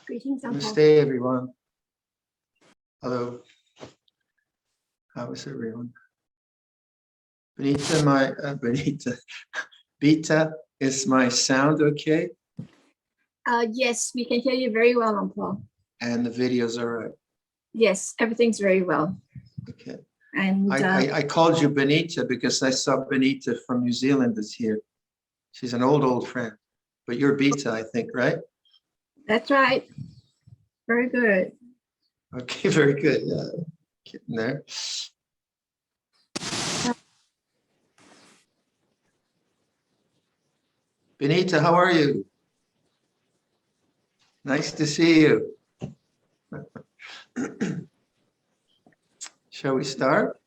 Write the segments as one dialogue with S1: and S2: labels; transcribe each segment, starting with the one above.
S1: Greetings, Uncle.
S2: Namaste, everyone. Hello. How is everyone? Benita, Beta, is my sound okay?
S1: Yes, we can hear you very well, Uncle.
S2: And the video's all right?
S1: Yes, everything's very well.
S2: Okay.
S1: And
S2: I called you Benita because I saw Benita from New Zealand is here. She's an old friend. But you're Beta, I think, right?
S1: That's right. Very good.
S2: Okay, very good. Yeah, getting there. Benita, how are you? Nice to see you. Shall we start?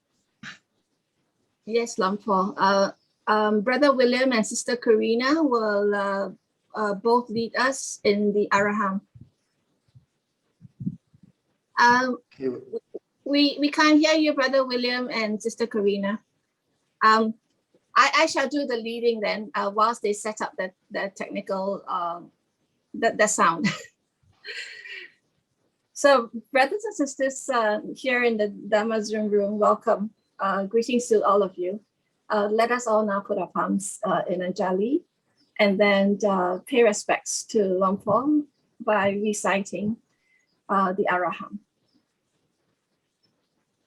S1: Yes, Luang Por. Brother William and Sister Karina will both lead us in the Araham.
S2: Okay.
S1: We can't hear you, Brother William and Sister Karina. I shall do the leading then, whilst they set up the technical the sound. So, brothers and sisters here in the Dhamma Zoom room, welcome. Greetings to all of you. Let us all now put our palms in Anjali and then pay respects to Luang Por by reciting the Araham.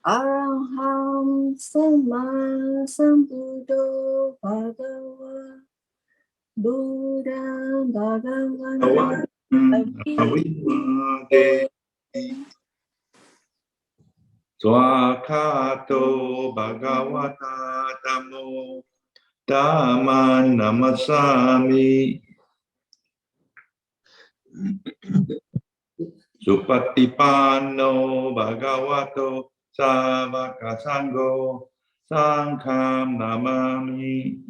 S1: Araham Sama Sambuddho Bhagava Buddha Bhagavana
S3: Swakato Bhagavata Dhammo Dhamma Namasami Supatipano Bhagavato Savaka Sangho Sangham Namami.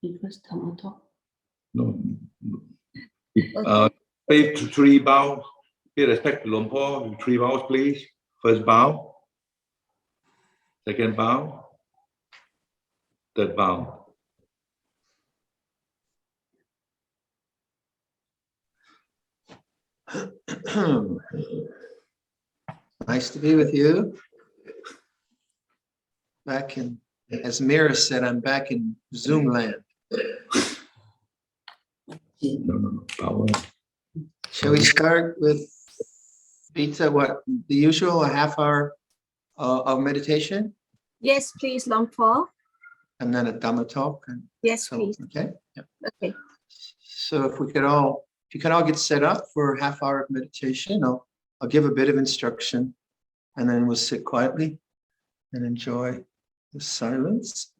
S1: It was Dhamma talk.
S3: No. Pay 3 bows. Pay respect to Luang Por. 3 bows, please. First bow. Second bow. Third bow.
S2: Nice to be with you. Back in, as Mira said, I'm back in Zoom land.
S3: No. Power.
S2: Shall we start with Beta, what, the usual, a half hour of meditation?
S1: Yes, please, Luang Por.
S2: And then a Dhamma talk? And
S1: Yes,
S2: so,
S1: please.
S2: okay. Yep.
S1: Okay.
S2: So if you can all get set up for a half hour of meditation, I'll give a bit of instruction and then we'll sit quietly and enjoy the silence.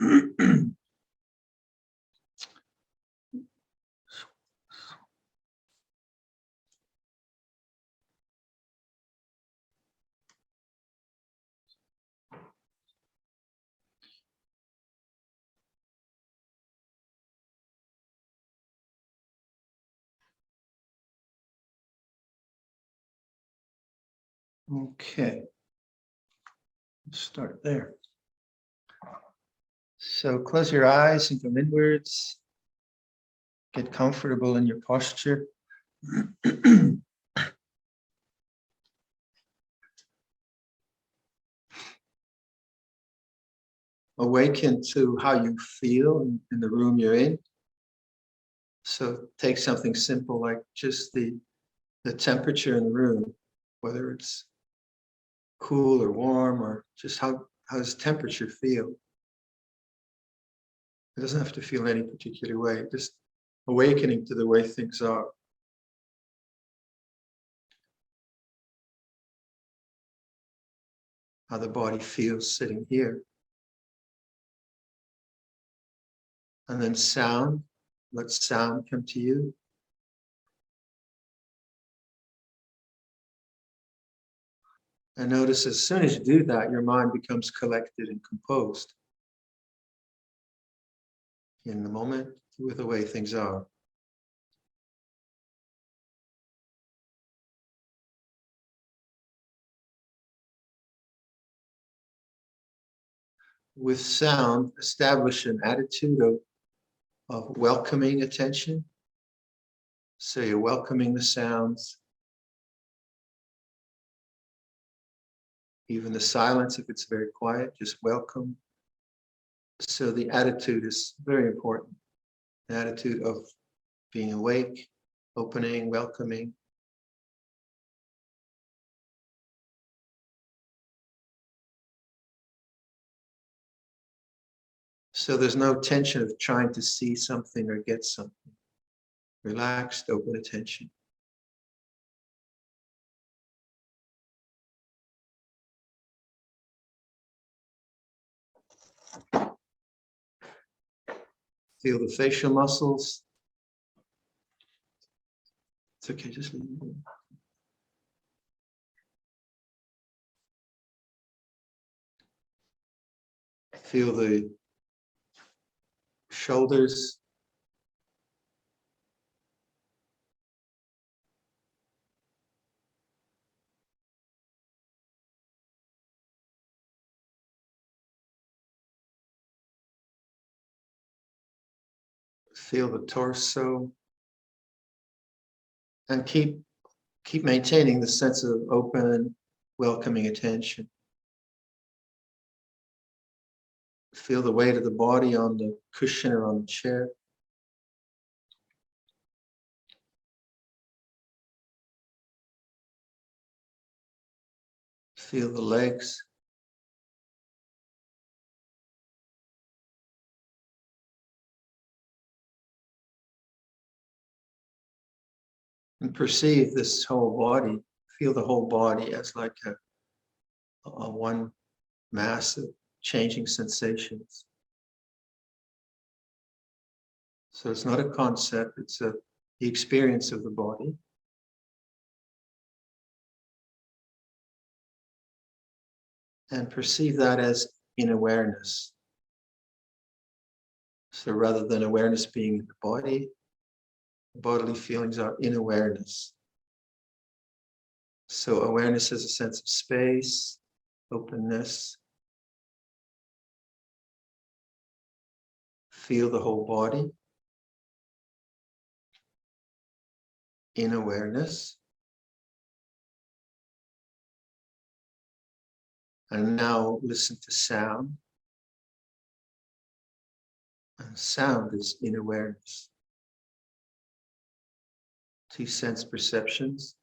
S2: Okay, let's start there. So close your eyes and come inwards. Get comfortable in your posture. Awaken to how you feel in the room you're in. So take something simple like just the temperature in the room, whether it's cool or warm, or just how does temperature feel? It doesn't have to feel any particular way, just awakening to the way things are. How the body feels sitting here. And then sound, let sound come to you. And notice as soon as you do that, your mind becomes collected and composed in the moment with the way things are. With sound, establish an attitude of welcoming attention. So you're welcoming the sounds, even the silence if it's very quiet, just welcome. So the attitude is very important. The attitude of being awake, opening, welcoming. So there's no tension of trying to see something or get something. Relaxed, open attention. Feel the facial muscles. It's okay, just leave it. Feel the shoulders. Feel the torso. And keep maintaining the sense of open, welcoming attention. Feel the weight of the body on the cushion or on the chair. Feel the legs. And perceive this whole body. Feel the whole body as like a one mass of changing sensations. So it's not a concept, it's the experience of the body. And perceive that as in awareness. So rather than awareness being in the body, bodily feelings are in awareness. So awareness is a sense of space, openness. Feel the whole body in awareness. And now listen to sound. And sound is in awareness. 2 sense perceptions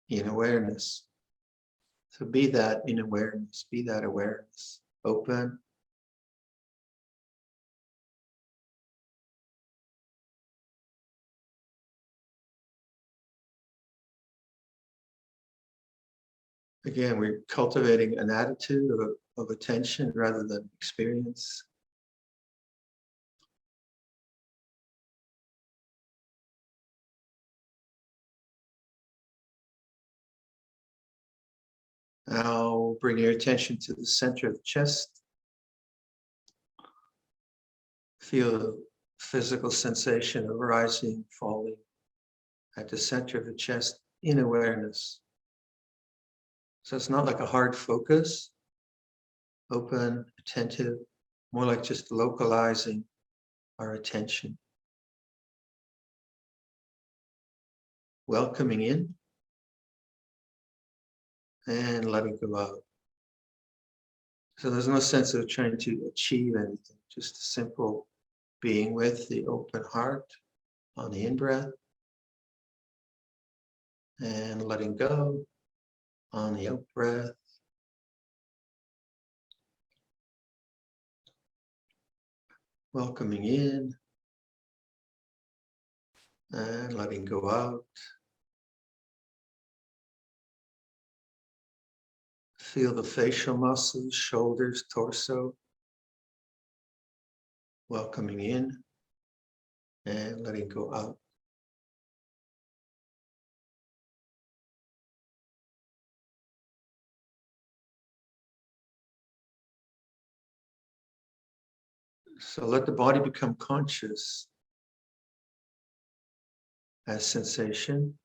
S2: in awareness. So be that in awareness, be that awareness. Open. Again, we're cultivating an attitude of attention rather than experience. Now bring your attention to the center of the chest. Feel the physical sensation of rising, falling at the center of the chest in awareness. So it's not like a hard focus, open, attentive, more like just localizing our attention. Welcoming in and letting go out. So there's no sense of trying to achieve anything, just a simple being with the open heart on the in-breath and letting go on the out-breath. Welcoming in and letting go out. Feel the facial muscles, shoulders, torso. Welcoming in and letting go out. So let the body become conscious as sensation.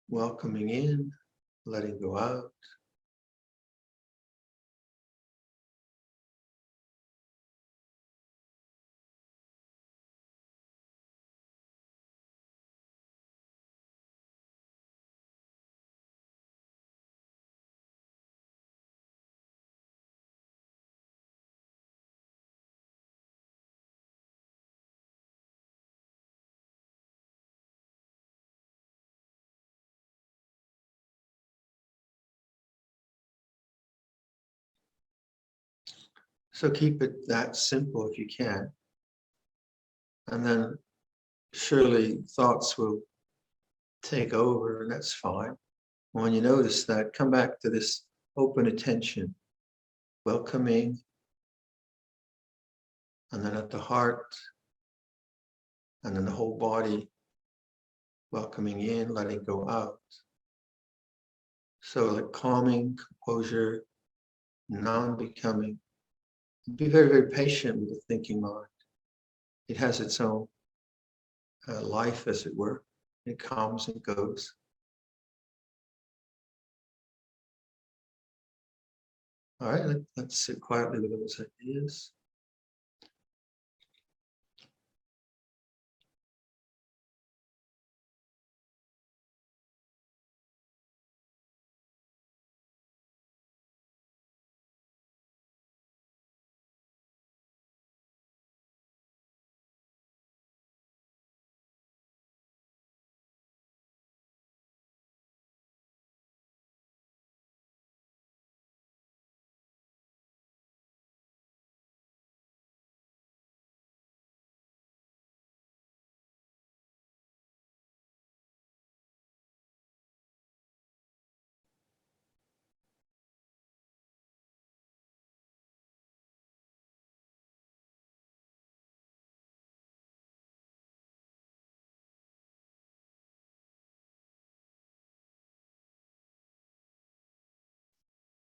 S2: Welcoming in, letting go out. So keep it that simple if you can. And then surely thoughts will take over, and that's fine. When you notice that, come back to this open attention, welcoming, and then at the heart, and then the whole body, welcoming in, letting go out. So like calming, composure, non-becoming. Be very, very patient with the thinking mind. It has its own life, as it were. It comes and goes. All right, let's sit quietly with those ideas.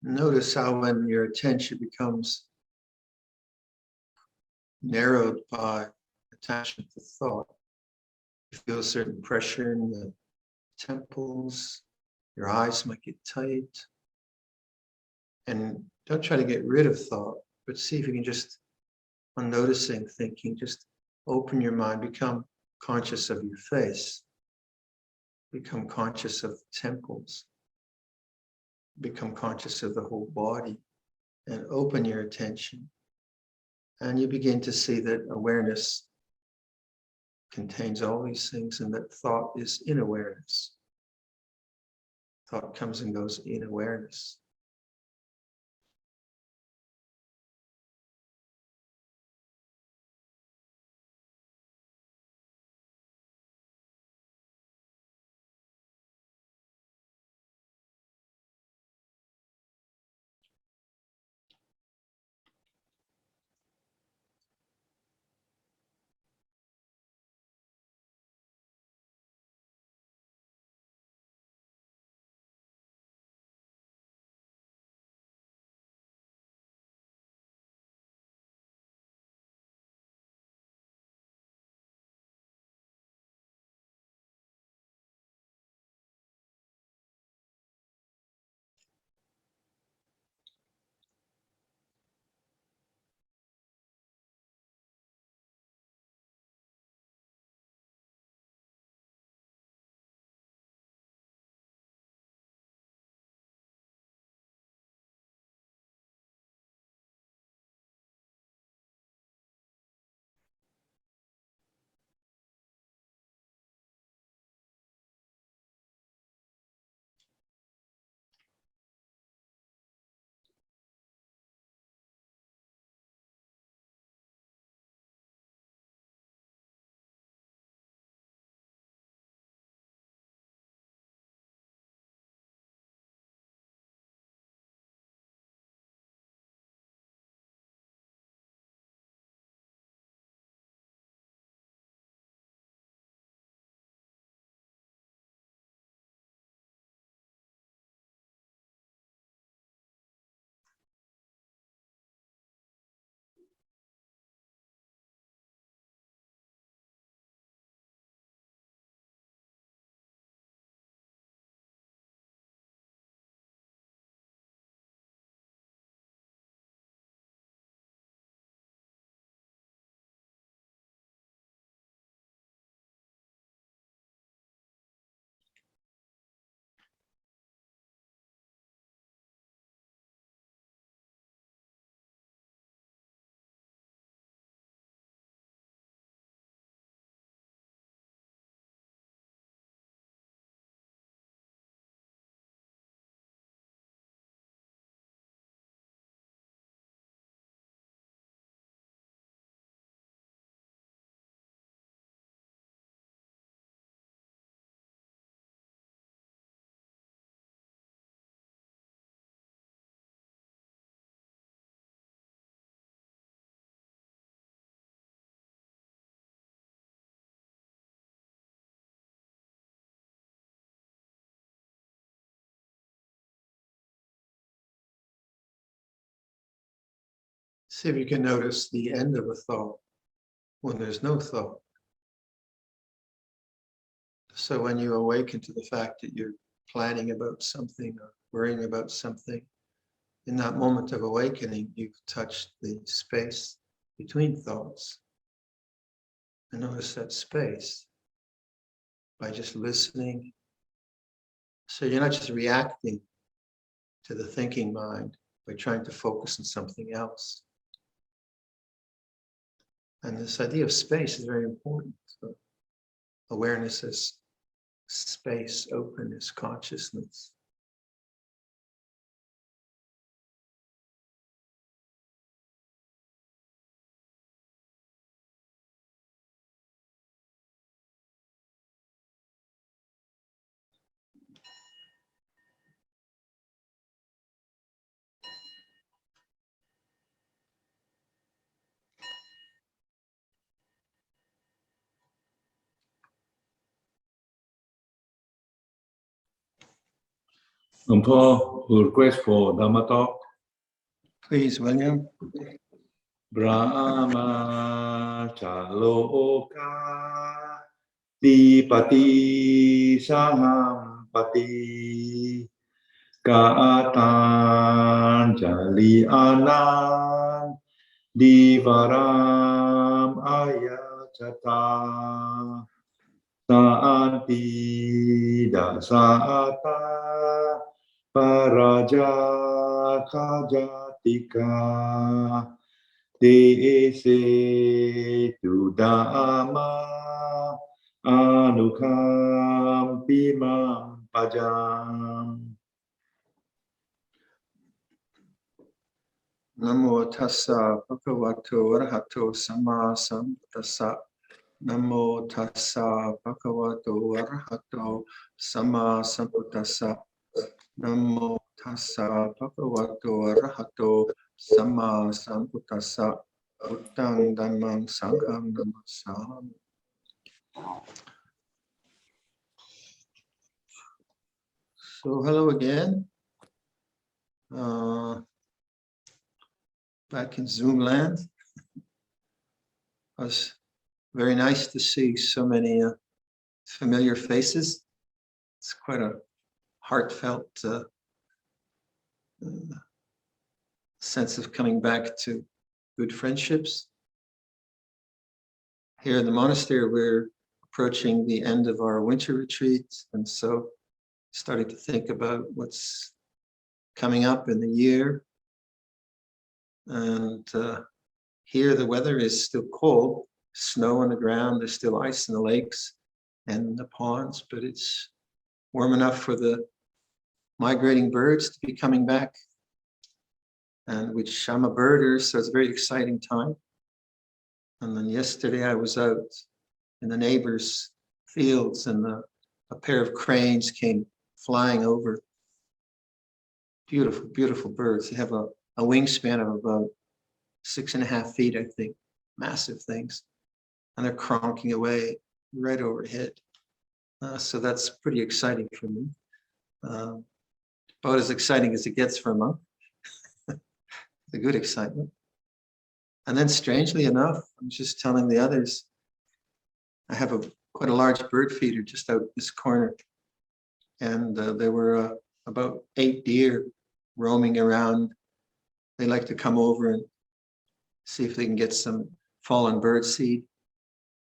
S2: Notice how when your attention becomes narrowed by attachment to thought, you feel a certain pressure in the temples, your eyes might get tight. And don't try to get rid of thought, but see if you can just, on noticing thinking, just open your mind, become conscious of your face, become conscious of the temples, become conscious of the whole body, and open your attention. And you begin to see that awareness contains all these things, and that thought is in awareness. Thought comes and goes in awareness. See if you can notice the end of a thought when there's no thought. So when you awaken to the fact that you're planning about something or worrying about something, in that moment of awakening, you've touched the space between thoughts. And notice that space by just listening. So you're not just reacting to the thinking mind by trying to focus on something else. And this idea of space is very important. So awareness is space, openness, consciousness.
S3: Luang Por will request for Dhamma talk.
S2: Please, William.
S3: Brahma Chaloka Dipati Sahampati Kaatan Jali Anan Divaram Ayachata Saanti Dasata Paraja Kajatika Dese tu Dhamma Anukam Pimam Pajam.
S2: Namo tassa bhagavato arahato sama sambuddhassa. Namo tassa bhagavato arahato sama sambuddhassa. Namo tassa bhagavato arahato sama sambuddhassa. Buddhang dhammang sangham namassami. So hello again. Back in Zoom land. It was very nice to see so many familiar faces. It's quite a heartfelt sense of coming back to good friendships. Here in the monastery, we're approaching the end of our winter retreat, and so starting to think about what's coming up in the year. And here the weather is still cold, snow on the ground, there's still ice in the lakes and the ponds, but it's warm enough for the migrating birds to be coming back. And which I'm a birder, so it's a very exciting time. And then yesterday I was out in the neighbors' fields and a pair of cranes came flying over. Beautiful, beautiful birds. They have a wingspan of about 6.5 feet, I think. Massive things. And they're cronking away right overhead. So that's pretty exciting for me. About as exciting as it gets for a monk. The good excitement. And then strangely enough, I'm just telling the others, I have quite a large bird feeder just out this corner. And there were about 8 deer roaming around. They like to come over and see if they can get some fallen bird seed.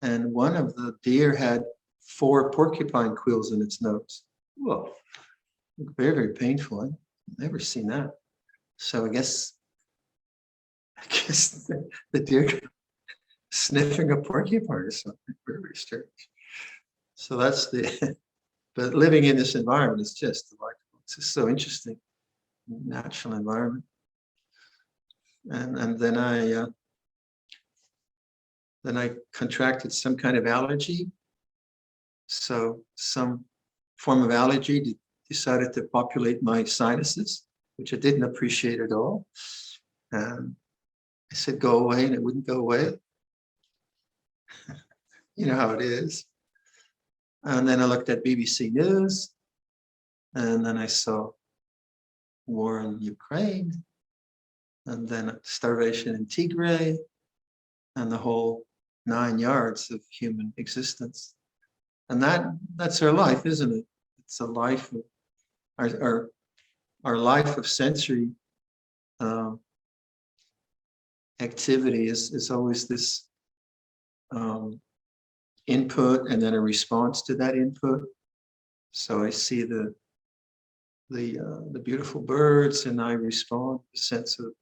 S2: And one of the deer had 4 porcupine quills in its nose. Whoa, very, very painful. I've never seen that. So I guess the deer sniffing a porcupine or something. Very, very strange. So that's but living in this environment is just delightful. It's just so interesting. Natural environment. And then I contracted some kind of allergy. So some form of allergy decided to populate my sinuses, which I didn't appreciate at all. And I said, go away, and it wouldn't go away. You know how it is. And then I looked at BBC News, and then I saw war in Ukraine. and then starvation in Tigray, and the whole 9 yards of human existence. And that's our life, isn't it? It's a life of our life of sensory activity is always this input and then a response to that input. So I see the beautiful birds, and I respond with a sense of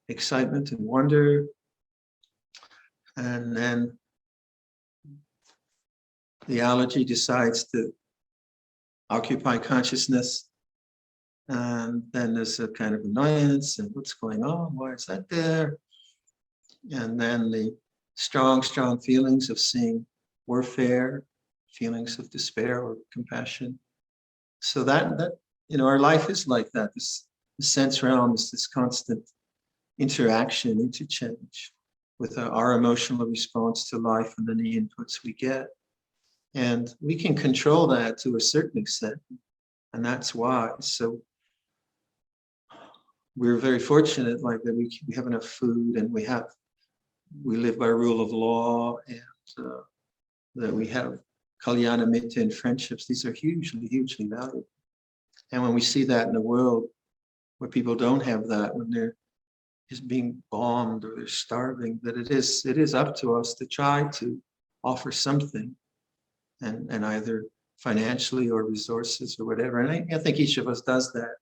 S2: excitement and wonder. And then the allergy decides to occupy consciousness. And then there's a kind of annoyance and what's going on? Why is that there? And then the strong feelings of seeing warfare, feelings of despair or compassion. So that our life is like that. The sense realm is this constant interaction, interchange with our emotional response to life and then the inputs we get. And we can control that to a certain extent, and that's why. So we're very fortunate, like that we have enough food, and we live by rule of law, and that we have kalyana mitta and friendships. These are hugely valuable. And when we see that in the world where people don't have that, when they're just being bombed or they're starving, that it is up to us to try to offer something, and either financially or resources or whatever. And I think each of us does that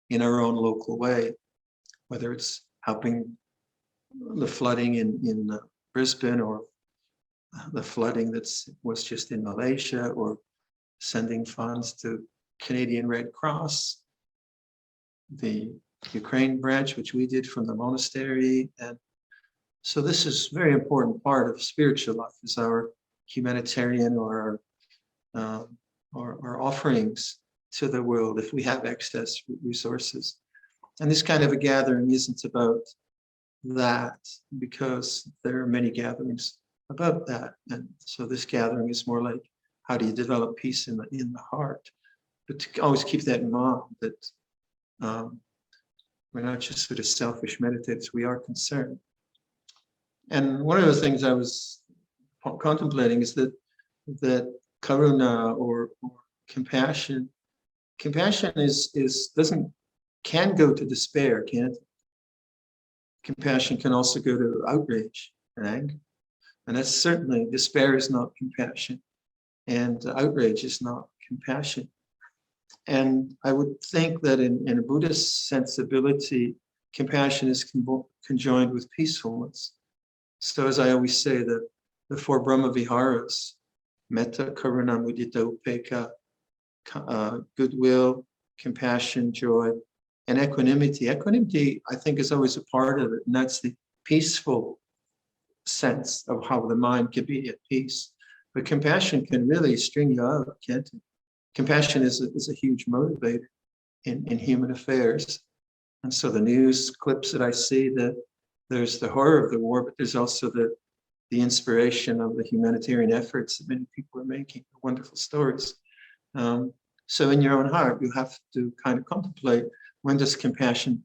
S2: in our own local way, whether it's helping the flooding in Brisbane, or the flooding was just in Malaysia, or sending funds to Canadian Red Cross, the Ukraine branch, which we did from the monastery. And so this is a very important part of spiritual life, is our humanitarian or offerings to the world if we have excess resources. And this kind of a gathering isn't about that, because there are many gatherings about that. And so this gathering is more like, how do you develop peace in the heart? But to always keep that in mind, that we're not just sort of selfish meditators, we are concerned. And one of the things I was contemplating is that karuna or compassion can go to despair, can't it? Compassion can also go to outrage and anger. And that's certainly, despair is not compassion, and outrage is not compassion. And I would think that in a Buddhist sensibility, compassion is conjoined with peacefulness. So as I always say, the 4 Brahma Viharas, metta, karuna, mudita, upekkha, goodwill, compassion, joy, and equanimity. Equanimity, I think, is always a part of it, and that's the peaceful sense of how the mind can be at peace. But compassion can really string you out, can't it? Compassion is a huge motivator in human affairs. And so the news clips that I see, that there's the horror of the war, but there's also the inspiration of the humanitarian efforts that many people are making, wonderful stories. So in your own heart, you have to kind of contemplate, when does compassion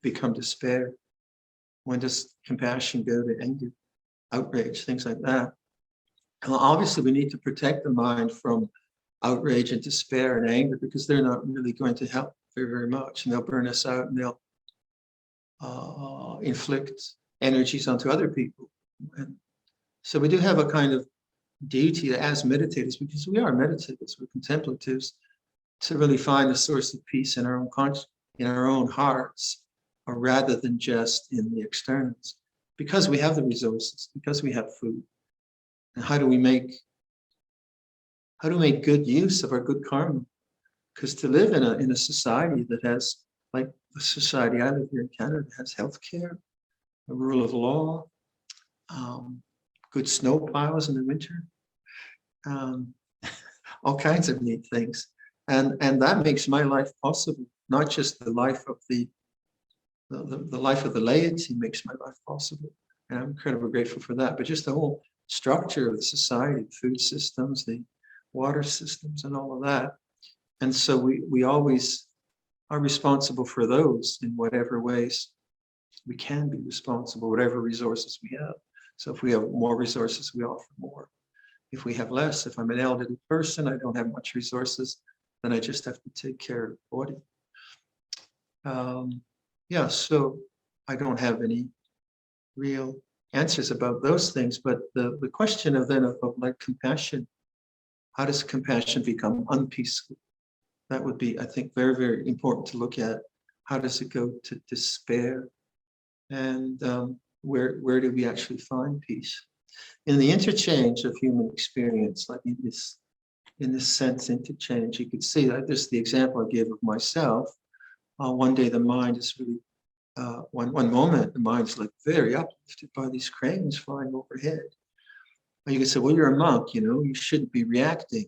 S2: become despair? When does compassion go to anger, outrage, things like that? Well, obviously, we need to protect the mind from outrage and despair and anger, because they're not really going to help very much, and they'll burn us out, and they'll inflict energies onto other people. And so we do have a kind of duty as meditators, because we are meditators, we're contemplatives, to really find the source of peace in our own in our own hearts, or rather than just in the externals, because we have the resources, because we have food. And how do we make good use of our good karma? Because to live in a society that has, like the society I live here in Canada, has healthcare, a rule of law, good snow plows in the winter, all kinds of neat things, and that makes my life possible. Not just the life of the life of the laity makes my life possible, and I'm incredibly grateful for that. But just the whole structure of the society, the food systems, the water systems, and all of that. And so we always are responsible for those in whatever ways We can be responsible, whatever resources we have. So if we have more resources, we offer more. If we have less, if I'm an elderly person, I don't have much resources, then I just have to take care of the body. Yeah, so I don't have any real answers about those things, but the question of then of like compassion, how does compassion become unpeaceful? That would be, I think, very, very important to look at. How does it go to despair? And where do we actually find peace? In the interchange of human experience, like in this sense interchange, you could see that this is the example I gave of myself. One day the mind is really, one moment the mind's like very uplifted by these cranes flying overhead. And you could say, well, you're a monk, you shouldn't be reacting.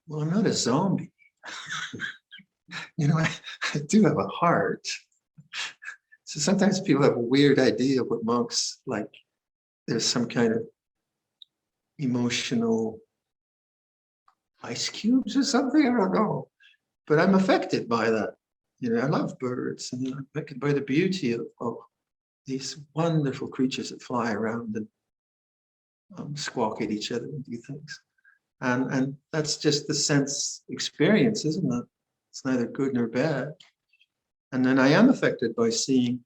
S2: Well, I'm not a zombie. I do have a heart. So sometimes people have a weird idea of what monks like. There's some kind of emotional ice cubes or something. I don't know. But I'm affected by that. I love birds, and I'm affected by the beauty of these wonderful creatures that fly around and squawk at each other and do things. And that's just the sense experience, isn't it? It's neither good nor bad. And then I am affected by seeing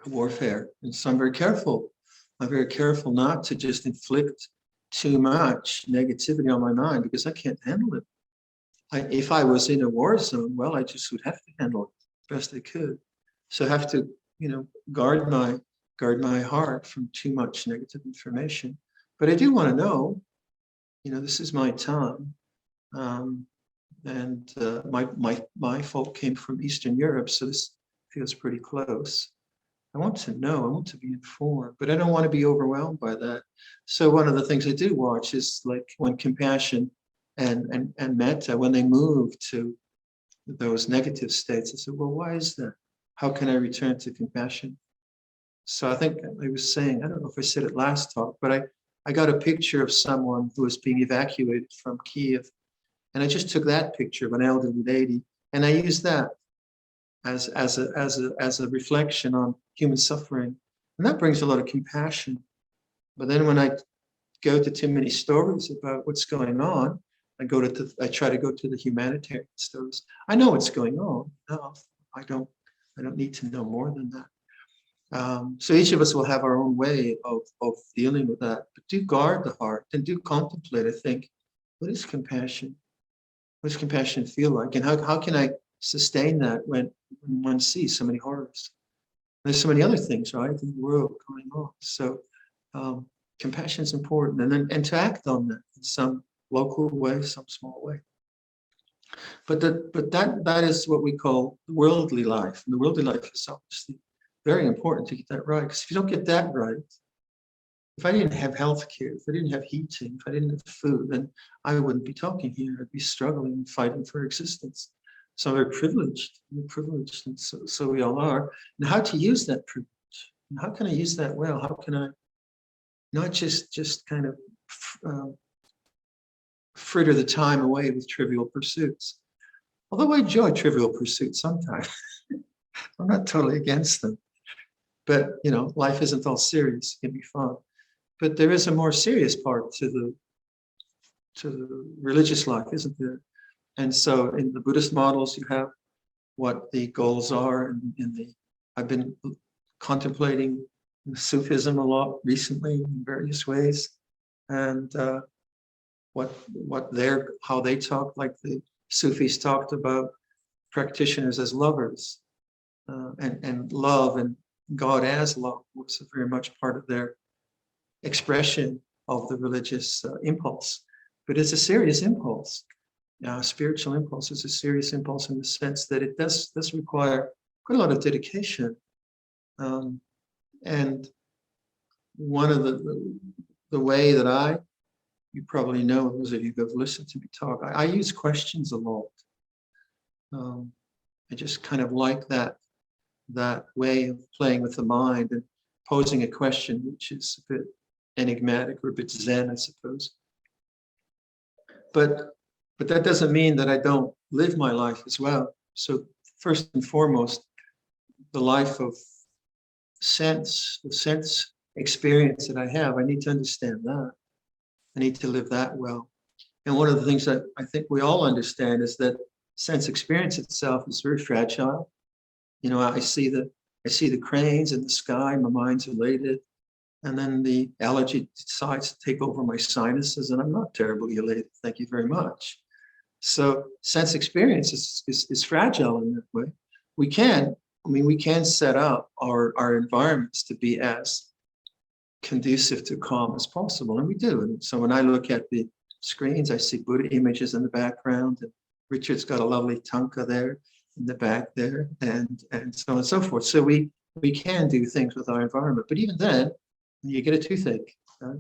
S2: warfare. And so I'm very careful. I'm very careful not to just inflict too much negativity on my mind, because I can't handle it. If I was in a war zone, well, I just would have to handle it best I could. So I have to, guard my heart from too much negative information. But I do want to know, this is my time. And my folk came from Eastern Europe, so this feels pretty close. I want to know, I want to be informed, but I don't want to be overwhelmed by that. So one of the things I do watch is like when compassion and metta, when they move to those negative states, I said, well, why is that? How can I return to compassion? So I think I was saying, I don't know if I said it last talk, but I got a picture of someone who was being evacuated from Kiev. And I just took that picture of an elderly lady, and I used that as a reflection on human suffering. And that brings a lot of compassion. But then when I go to too many stories about what's going on, I try to go to the humanitarian stories. I know what's going on. No, I don't need to know more than that. So each of us will have our own way of dealing with that. But do guard the heart and do contemplate. I think, what is compassion? What does compassion feel like? And how can I sustain that when one sees so many horrors? There's so many other things, right, in the world going on. So compassion is important, and to act on that in some local way, some small way. But that is what we call worldly life. And the worldly life is obviously very important to get that right. Because if you don't get that right, if I didn't have healthcare, if I didn't have heating, if I didn't have food, then I wouldn't be talking here. I'd be struggling and fighting for existence. So I'm very privileged. And so we all are. And how to use that privilege? And how can I use that well? How can I not just kind of fritter the time away with trivial pursuits? Although I enjoy trivial pursuits sometimes. I'm not totally against them. But life isn't all serious. It can be fun. But there is a more serious part to the religious life, isn't there? And so in the Buddhist models, you have what the goals are. I've been contemplating Sufism a lot recently in various ways, and how they talk, like the Sufis talked about practitioners as lovers, and love and God as love was very much part of their expression of the religious impulse. But it's a serious impulse. Spiritual impulse is a serious impulse in the sense that it does require quite a lot of dedication. And one of the way that you probably know, those of you who have listened to me talk, I use questions a lot. I just kind of like that way of playing with the mind and posing a question, which is a bit enigmatic or a bit Zen, I suppose. But that doesn't mean that I don't live my life as well. So first and foremost, the life of the sense experience that I have, I need to understand that. I need to live that well. And one of the things that I think we all understand is that sense experience itself is very fragile. You know, I see the cranes in the sky, my mind's elated, and then the allergy decides to take over my sinuses, and I'm not terribly elated. Thank you very much. So sense experience is fragile in that way. We can set up our environments to be as conducive to calm as possible, and we do. And so when I look at the screens, I see Buddha images in the background, and Richard's got a lovely tanka there in the back there, and so on and so forth. So we can do things with our environment, but even then, you get a toothache, right?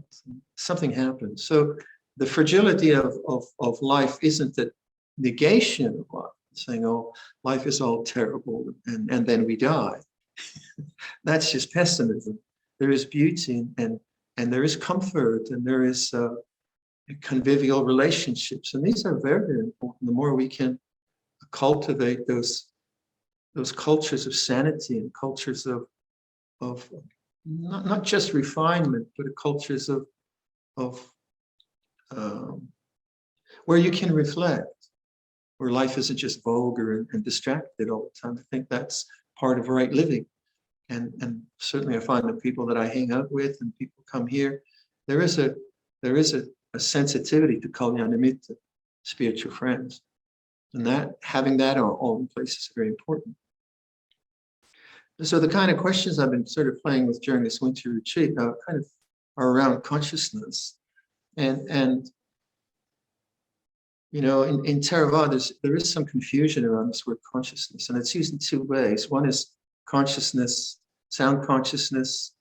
S2: Something happens. So the fragility of life isn't that negation of life, saying, oh, life is all terrible, and then we die. That's just pessimism. There is beauty, and there is comfort, and there is convivial relationships, and these are very, very important. The more we can cultivate those cultures of sanity and cultures of not just refinement, but cultures of where you can reflect, where life isn't just vulgar and distracted all the time. I think that's part of right living. And certainly I find the people that I hang out with and people come here, there is a sensitivity to kalyanamitta, spiritual friends. And that having that all in place is very important. So the kind of questions I've been sort of playing with during this winter retreat kind of are around consciousness. And you know, in Theravada, there is some confusion around this word consciousness, and it's used in two ways. One is consciousness, sound consciousness,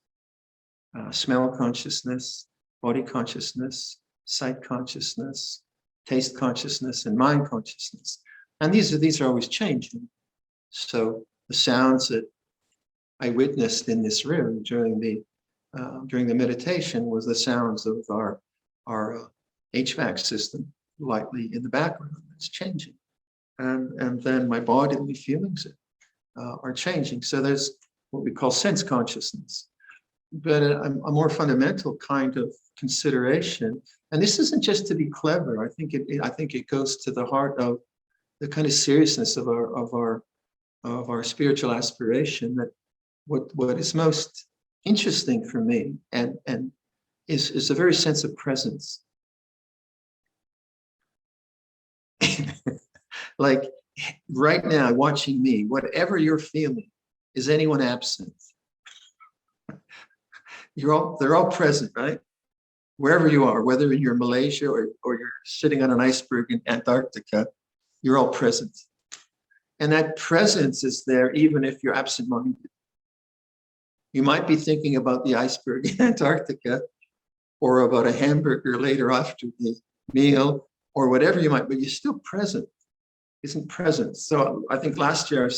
S2: smell consciousness, body consciousness, sight consciousness, taste consciousness, and mind consciousness. And these are always changing. So the sounds that I witnessed in this room during the meditation was the sounds of our HVAC system lightly in the background. It's changing, and then my bodily feelings are changing. So there's what we call sense consciousness, but a more fundamental kind of consideration. And this isn't just to be clever. I think it goes to the heart of the kind of seriousness of our spiritual aspiration. That what is most interesting for me and is a very sense of presence. Like right now, watching me, whatever you're feeling, is anyone absent? They're all present, right? Wherever you are, whether you're in Malaysia or you're sitting on an iceberg in Antarctica, you're all present. And that presence is there even if you're absent-minded. You might be thinking about the iceberg in Antarctica or about a hamburger later after the meal or whatever you might, but you're still present. Isn't presence. So I think last year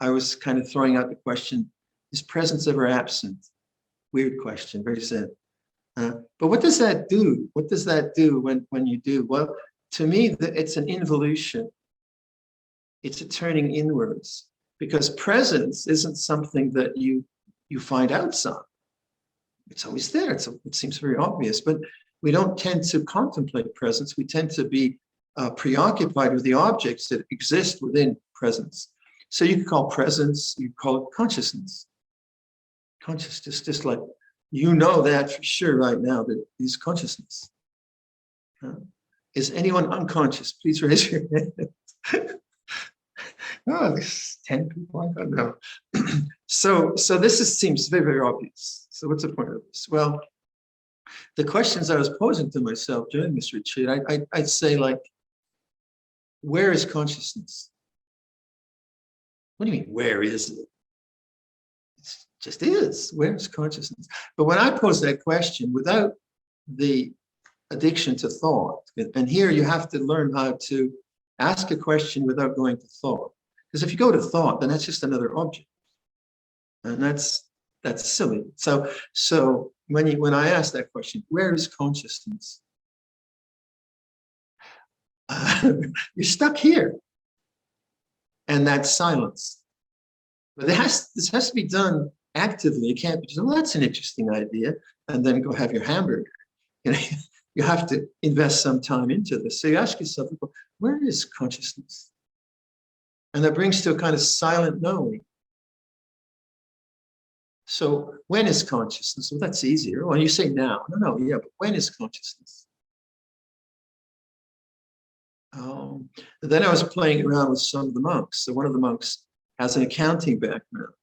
S2: I was kind of throwing out the question, is presence ever absent? Weird question, very sad. But what does that do? What does that do when you do? Well, to me, it's an involution. It's a turning inwards, because presence isn't something that you find outside. It's always there. It seems very obvious, but we don't tend to contemplate presence. We tend to be preoccupied with the objects that exist within presence. So you could call presence, you call it consciousness. Consciousness, just like you know that for sure right now that is consciousness. Is anyone unconscious? Please raise your hand. Oh, there's 10 people. I don't know. So this seems very, very obvious. So what's the point of this? Well, the questions I was posing to myself during this retreat, I'd say, like, where is consciousness? What do you mean, where is it? It just is. Where is consciousness? But when I pose that question without the addiction to thought, and here you have to learn how to ask a question without going to thought. Because if you go to thought, then that's just another object. And that's silly. So when I ask that question, where is consciousness? You're stuck here. And that's silence. But this has to be done actively. You can't just, well, that's an interesting idea, and then go have your hamburger. You know, you have to invest some time into this. So you ask yourself, where is consciousness? And that brings to a kind of silent knowing. So when is consciousness? Well, that's easier. Well, you say now. No, yeah, but when is consciousness? Then I was playing around with some of the monks. So one of the monks has an accounting background.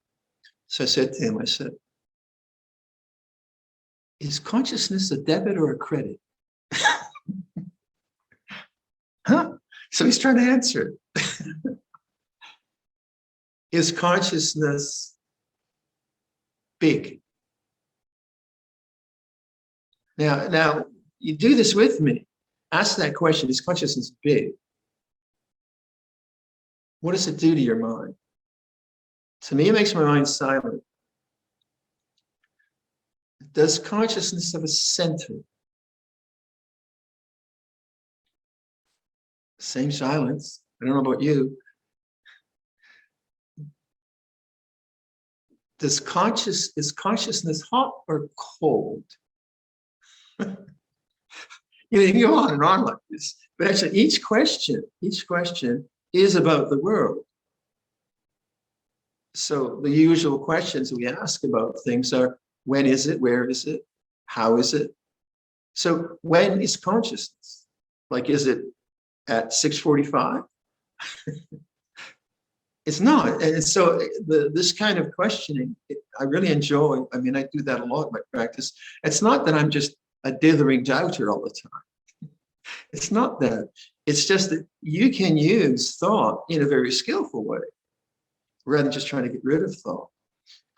S2: So I said to him, I said, is consciousness a debit or a credit? Huh? So he's trying to answer it. Is consciousness big? Now you do this with me. Ask that question, is consciousness big? What does it do to your mind? To me, it makes my mind silent. Does consciousness have a center? Same silence. I don't know about you. Is consciousness hot or cold? You can go on and on like this. But actually, each question is about the world. So the usual questions we ask about things are, when is it? Where is it? How is it? So when is consciousness? Like, is it at 6:45? It's not. And so this kind of questioning, I really enjoy. I mean, I do that a lot in my practice. It's not that I'm just a dithering doubter all the time. It's not that. It's just that you can use thought in a very skillful way, rather than just trying to get rid of thought.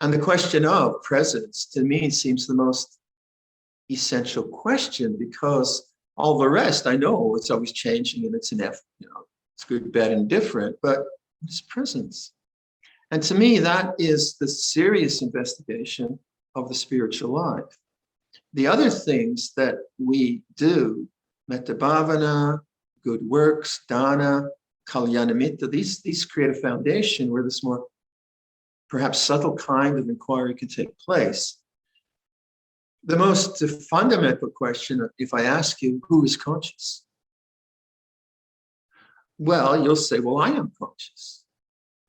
S2: And the question of presence, to me, seems the most essential question, because all the rest, I know it's always changing and it's it's good, bad, and different, but it's presence. And to me, that is the serious investigation of the spiritual life. The other things that we do, metta bhavana, good works, dana, kalyanamitta, these create a foundation where this more perhaps subtle kind of inquiry can take place. The most fundamental question, if I ask you, who is conscious? Well, you'll say, well, I am conscious.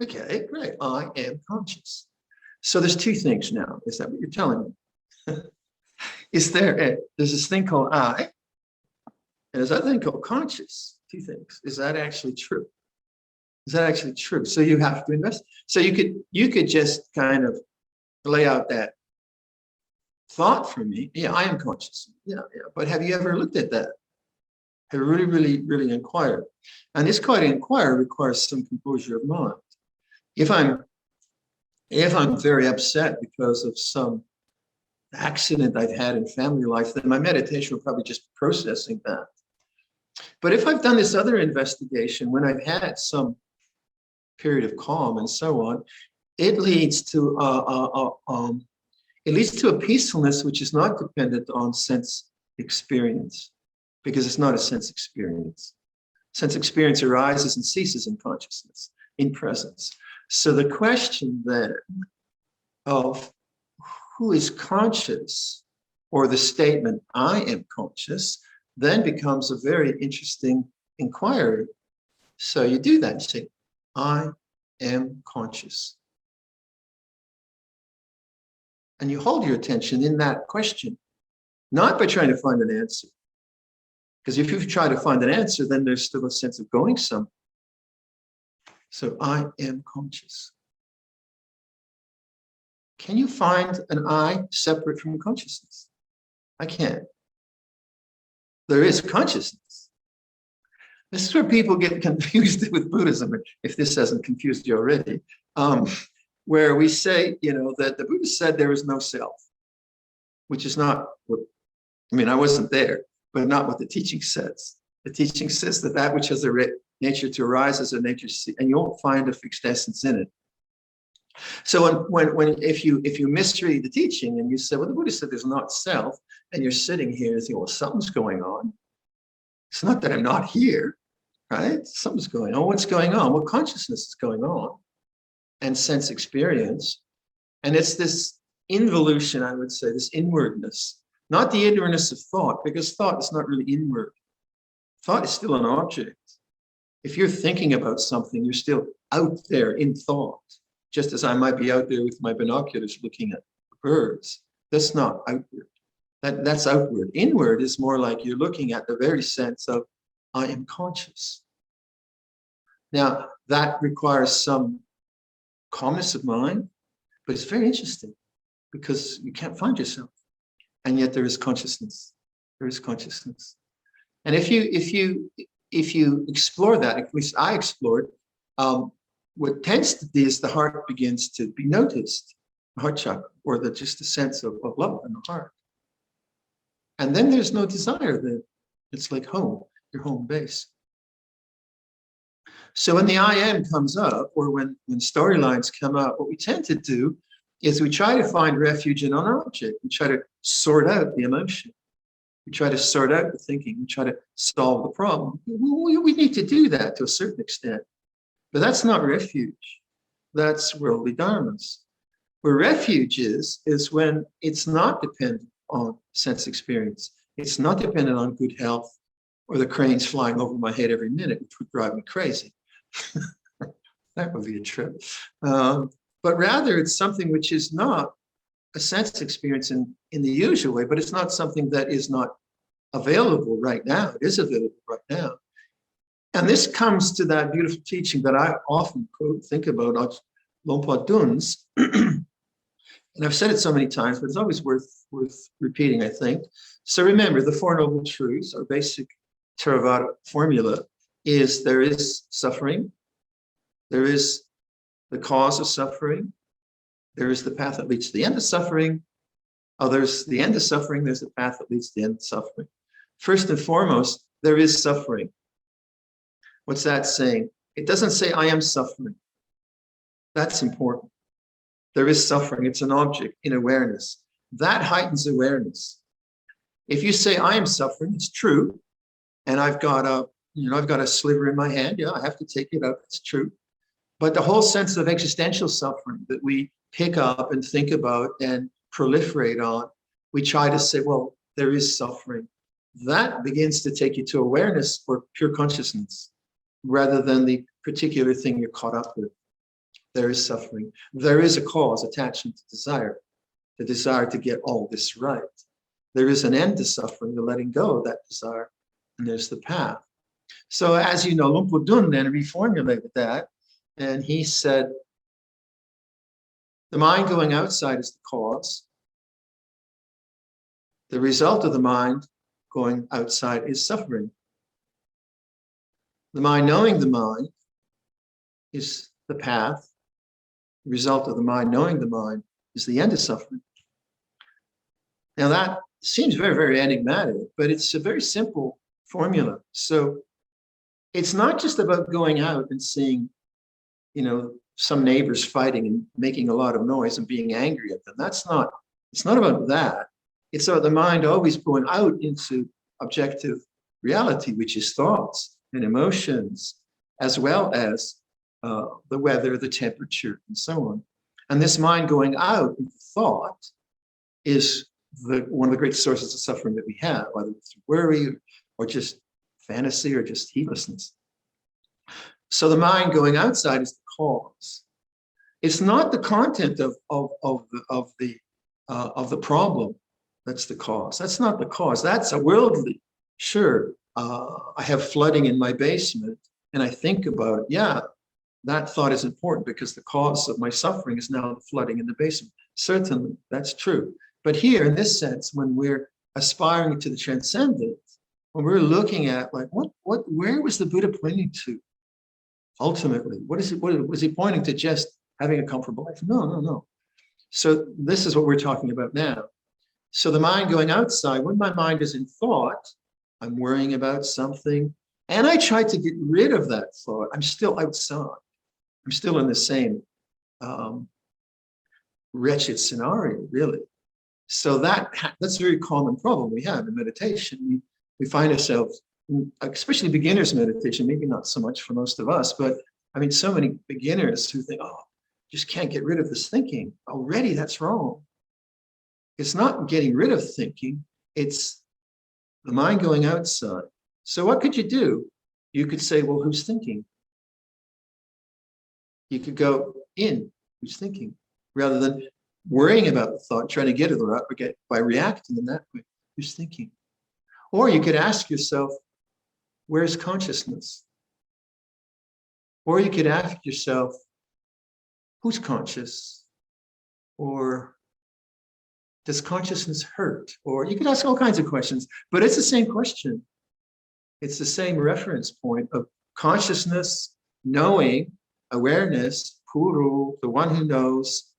S2: Okay, great, I am conscious. So there's two things now. Is that what you're telling me? There's this thing called I, and there's another thing called conscious. Two things. Is that actually true? Is that actually true? So you have to invest. So you could just kind of lay out that thought for me. Yeah, I am conscious. Yeah. But have you ever looked at that? Have you really inquired? And this kind of inquiry requires some composure of mind. If I'm very upset because of some accident I've had in family life, then my meditation will probably just be processing that. But if I've done this other investigation, when I've had some period of calm and so on, it leads to a peacefulness which is not dependent on sense experience, because it's not a sense experience. Sense experience arises and ceases in consciousness, in presence. So the question then of who is conscious, or the statement, I am conscious, then becomes a very interesting inquiry. So you do that, you say, I am conscious. And you hold your attention in that question, not by trying to find an answer. Because if you try to find an answer, then there's still a sense of going somewhere. So I am conscious. Can you find an I separate from consciousness? I can't. There is consciousness. This is where people get confused with Buddhism, if this hasn't confused you already, where we say, that the Buddha said there is no self, which is not what, I wasn't there, but not what the teaching says. The teaching says that which has a nature to arise has a nature to see, and you won't find a fixed essence in it. So if you misread the teaching and you say, well, the Buddha said there's not self, and you're sitting here and saying, well, something's going on. It's not that I'm not here, right? Something's going on. What's going on? Well, consciousness is going on, and sense experience. And it's this involution, I would say, this inwardness, not the inwardness of thought, because thought is not really inward. Thought is still an object. If you're thinking about something, you're still out there in thought, just as I might be out there with my binoculars looking at birds. That's not outward. That's outward. Inward is more like you're looking at the very sense of, I am conscious. Now, that requires some calmness of mind, but it's very interesting because you can't find yourself. And yet there is consciousness. There is consciousness. And if you explore that, at least I explored, what tends to be is the heart begins to be noticed, the heart chakra, or just a sense of love in the heart. And then there's no desire there. It's like home, your home base. So when the I am comes up, or when storylines come up, what we tend to do is we try to find refuge in an object. We try to sort out the emotion. We try to sort out the thinking. We try to solve the problem. We need to do that to a certain extent. But that's not refuge. That's worldly dharmas. Where refuge is when it's not dependent on sense experience. It's not dependent on good health or the cranes flying over my head every minute, which would drive me crazy. That would be a trip. But rather, it's something which is not a sense experience in the usual way, but it's not something that is not available right now. It is available right now. And this comes to that beautiful teaching that I often think about, Luang Por Dun's. And I've said it so many times, but it's always worth repeating, I think. So remember, the Four Noble Truths, our basic Theravada formula, is there is suffering, there is the cause of suffering, there is the path that leads to the end of suffering. Oh, there's the end of suffering, there's the path that leads to the end of suffering. First and foremost, there is suffering. What's that saying? It doesn't say I am suffering. That's important. There is suffering. It's an object in awareness. That heightens awareness. If you say I am suffering, it's true. And I've got a sliver in my hand. Yeah, I have to take it out. It's true. But the whole sense of existential suffering that we pick up and think about and proliferate on, we try to say, well, there is suffering. That begins to take you to awareness or pure consciousness rather than the particular thing you're caught up with. There is suffering. There is a cause, attachment to desire, the desire to get all this right. There is an end to suffering, the letting go of that desire, and there's the path. So as you know, Luang Por Dun then reformulated that, and he said, the mind going outside is the cause. The result of the mind going outside is suffering. The mind knowing the mind is the path. The result of the mind knowing the mind is the end of suffering. Now that seems very, very enigmatic, but it's a very simple formula. So it's not just about going out and seeing, some neighbors fighting and making a lot of noise and being angry at them. It's not about that. It's about the mind always going out into objective reality, which is thoughts and emotions, as well as the weather, the temperature, and so on. And this mind going out into thought is one of the great sources of suffering that we have, whether it's worry or just fantasy or just heedlessness. So the mind going outside is the cause. It's not the content of the problem that's the cause. That's not the cause. That's a worldly. Sure, I have flooding in my basement, and I think about it. Yeah, that thought is important because the cause of my suffering is now the flooding in the basement. Certainly, that's true. But here, in this sense, when we're aspiring to the transcendent, when we're looking at like, where was the Buddha pointing to? Ultimately, what was he pointing to? Just having a comfortable life? No. So this is what we're talking about now. So the mind going outside, when my mind is in thought, I'm worrying about something, and I try to get rid of that thought. I'm still outside. I'm still in the same wretched scenario, really. So that's a very common problem we have in meditation. We find ourselves, especially beginners meditation, maybe not so much for most of us, but I mean, so many beginners who think, oh, just can't get rid of this thinking. Already that's wrong. It's not getting rid of thinking. It's the mind going outside. So what could you do? You could say, well, who's thinking? You could go in, who's thinking, rather than worrying about the thought, trying to get it or get by reacting in that way. Who's thinking? Or you could ask yourself, where's consciousness? Or you could ask yourself, who's conscious? Or does consciousness hurt? Or you could ask all kinds of questions, but it's the same question. It's the same reference point of consciousness, knowing, awareness, Puru, the one who knows,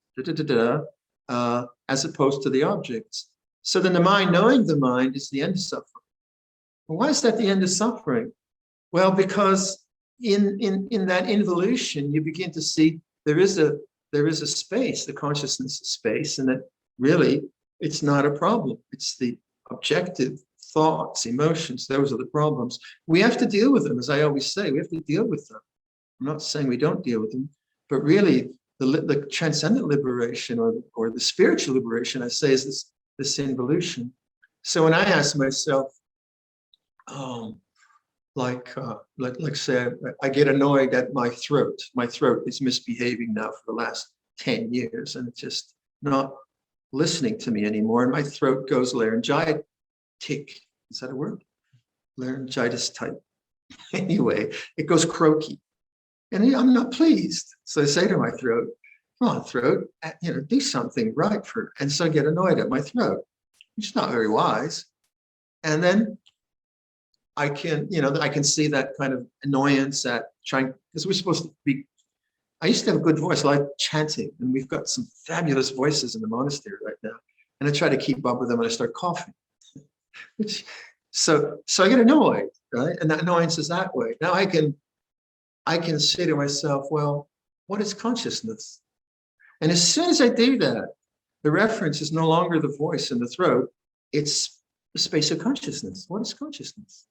S2: as opposed to the objects. So then the mind knowing the mind is the end of suffering. Well, why is that the end of suffering? Well, because in that involution, you begin to see there is a space, the consciousness space, and that really it's not a problem. It's the objective thoughts, emotions, those are the problems. We have to deal with them, as I always say, we have to deal with them. I'm not saying we don't deal with them, but really the transcendent liberation or the spiritual liberation, I say, is this involution. So when I ask myself, like say I get annoyed at my throat. My throat is misbehaving now for the last 10 years, and it's just not listening to me anymore. And my throat goes laryngitic. Is that a word? Laryngitis type. Anyway, it goes croaky. And I'm not pleased. So I say to my throat, come on, throat, do something right for, and so I get annoyed at my throat, which is not very wise. And then I can see that kind of annoyance at trying, because we're supposed to be, I used to have a good voice, I like chanting, and we've got some fabulous voices in the monastery right now. And I try to keep up with them and I start coughing. So I get annoyed, right? And that annoyance is that way. Now I can say to myself, well, what is consciousness? And as soon as I do that, the reference is no longer the voice in the throat, it's the space of consciousness. What is consciousness?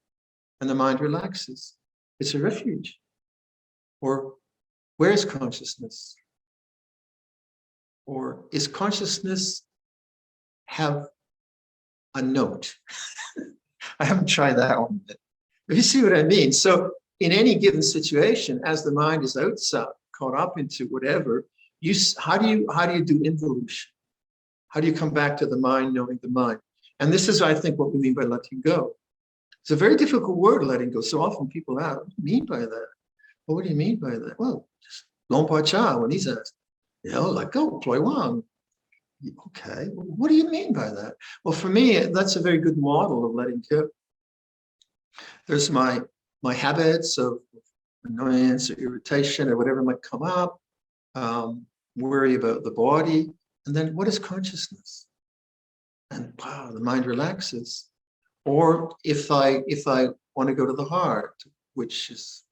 S2: And the mind relaxes. It's a refuge. Or where is consciousness? Or is consciousness have a note? I haven't tried that one yet. But you see what I mean? So in any given situation, as the mind is outside, caught up into whatever, how do you do involution? How do you come back to the mind, knowing the mind? And this is, I think, what we mean by letting go. It's a very difficult word, letting go. So often people ask, what do you mean by that? Well, what do you mean by that? Well, just Luang Por Viradhammo, when he's asked, let go, Ploi Wang. Okay, well, what do you mean by that? Well, for me, that's a very good model of letting go. There's my habits of annoyance or irritation or whatever might come up, worry about the body, and then what is consciousness? And wow, the mind relaxes. Or if I want to go to the heart, which is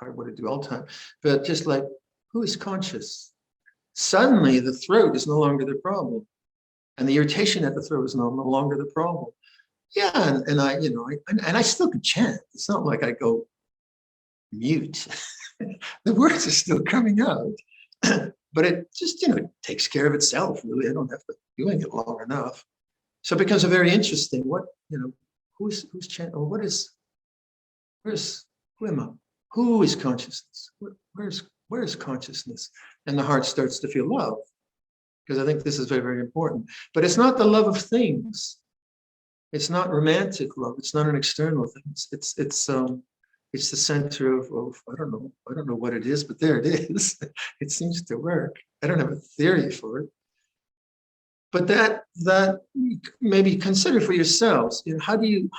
S2: what I do all the time, but just like, who is conscious? Suddenly the throat is no longer the problem. And the irritation at the throat is no longer the problem. Yeah, and I still can chant. It's not like I go mute. The words are still coming out. But it just, it takes care of itself, really. I don't have to be doing it long enough. So it becomes a very interesting, who's chanting, or who am I? Who is consciousness? Where's consciousness? And the heart starts to feel love, because I think this is very, very important. But it's not the love of things. It's not romantic love. It's not an external thing. It's the center of I don't know what it is, but there it is. It seems to work. I don't have a theory for it. But that maybe consider for yourselves. How do you,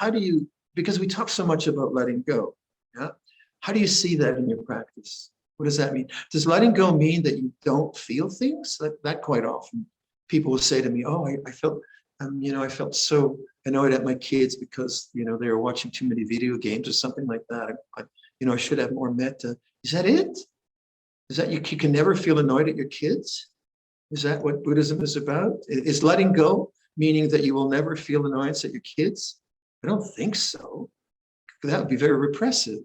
S2: because we talk so much about letting go. Yeah. How do you see that in your practice? What does that mean? Does letting go mean that you don't feel things? That quite often people will say to me, oh, I felt, I felt so annoyed at my kids because, they were watching too many video games or something like that. I should have more metta. Is that it? Is that you can never feel annoyed at your kids? Is that what Buddhism is about? Is letting go meaning that you will never feel annoyance at your kids? I don't think so. That would be very repressive.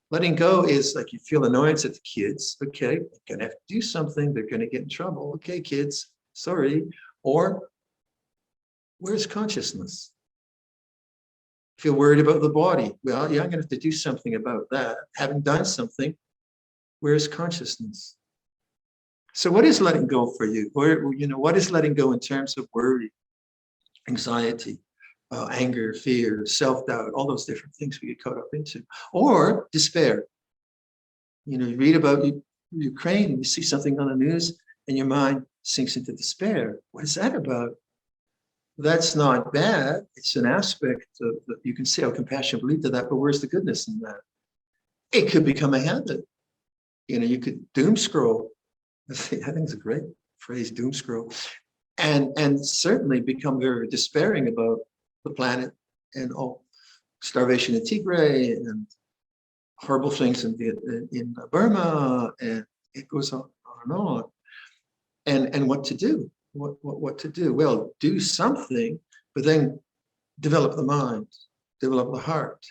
S2: Letting go is like you feel annoyance at the kids. Okay, they're going to have to do something. They're going to get in trouble. Okay, kids, sorry. Or where's consciousness? Feel worried about the body. Well, yeah, I'm going to have to do something about that. Having done something, where's consciousness? So what is letting go for you? Or, what is letting go in terms of worry, anxiety, anger, fear, self-doubt, all those different things we get caught up into, or despair. You read about Ukraine, you see something on the news and your mind sinks into despair. What is that about? That's not bad. It's an aspect of, you can see how compassion will lead to that, but where's the goodness in that? It could become a habit. You could doom scroll. I think it's a great phrase, doom scroll. And certainly become very despairing about the planet and all starvation in Tigray and horrible things in Burma, and it goes on and on. And what to do? What to do? Well, do something, but then develop the mind, develop the heart.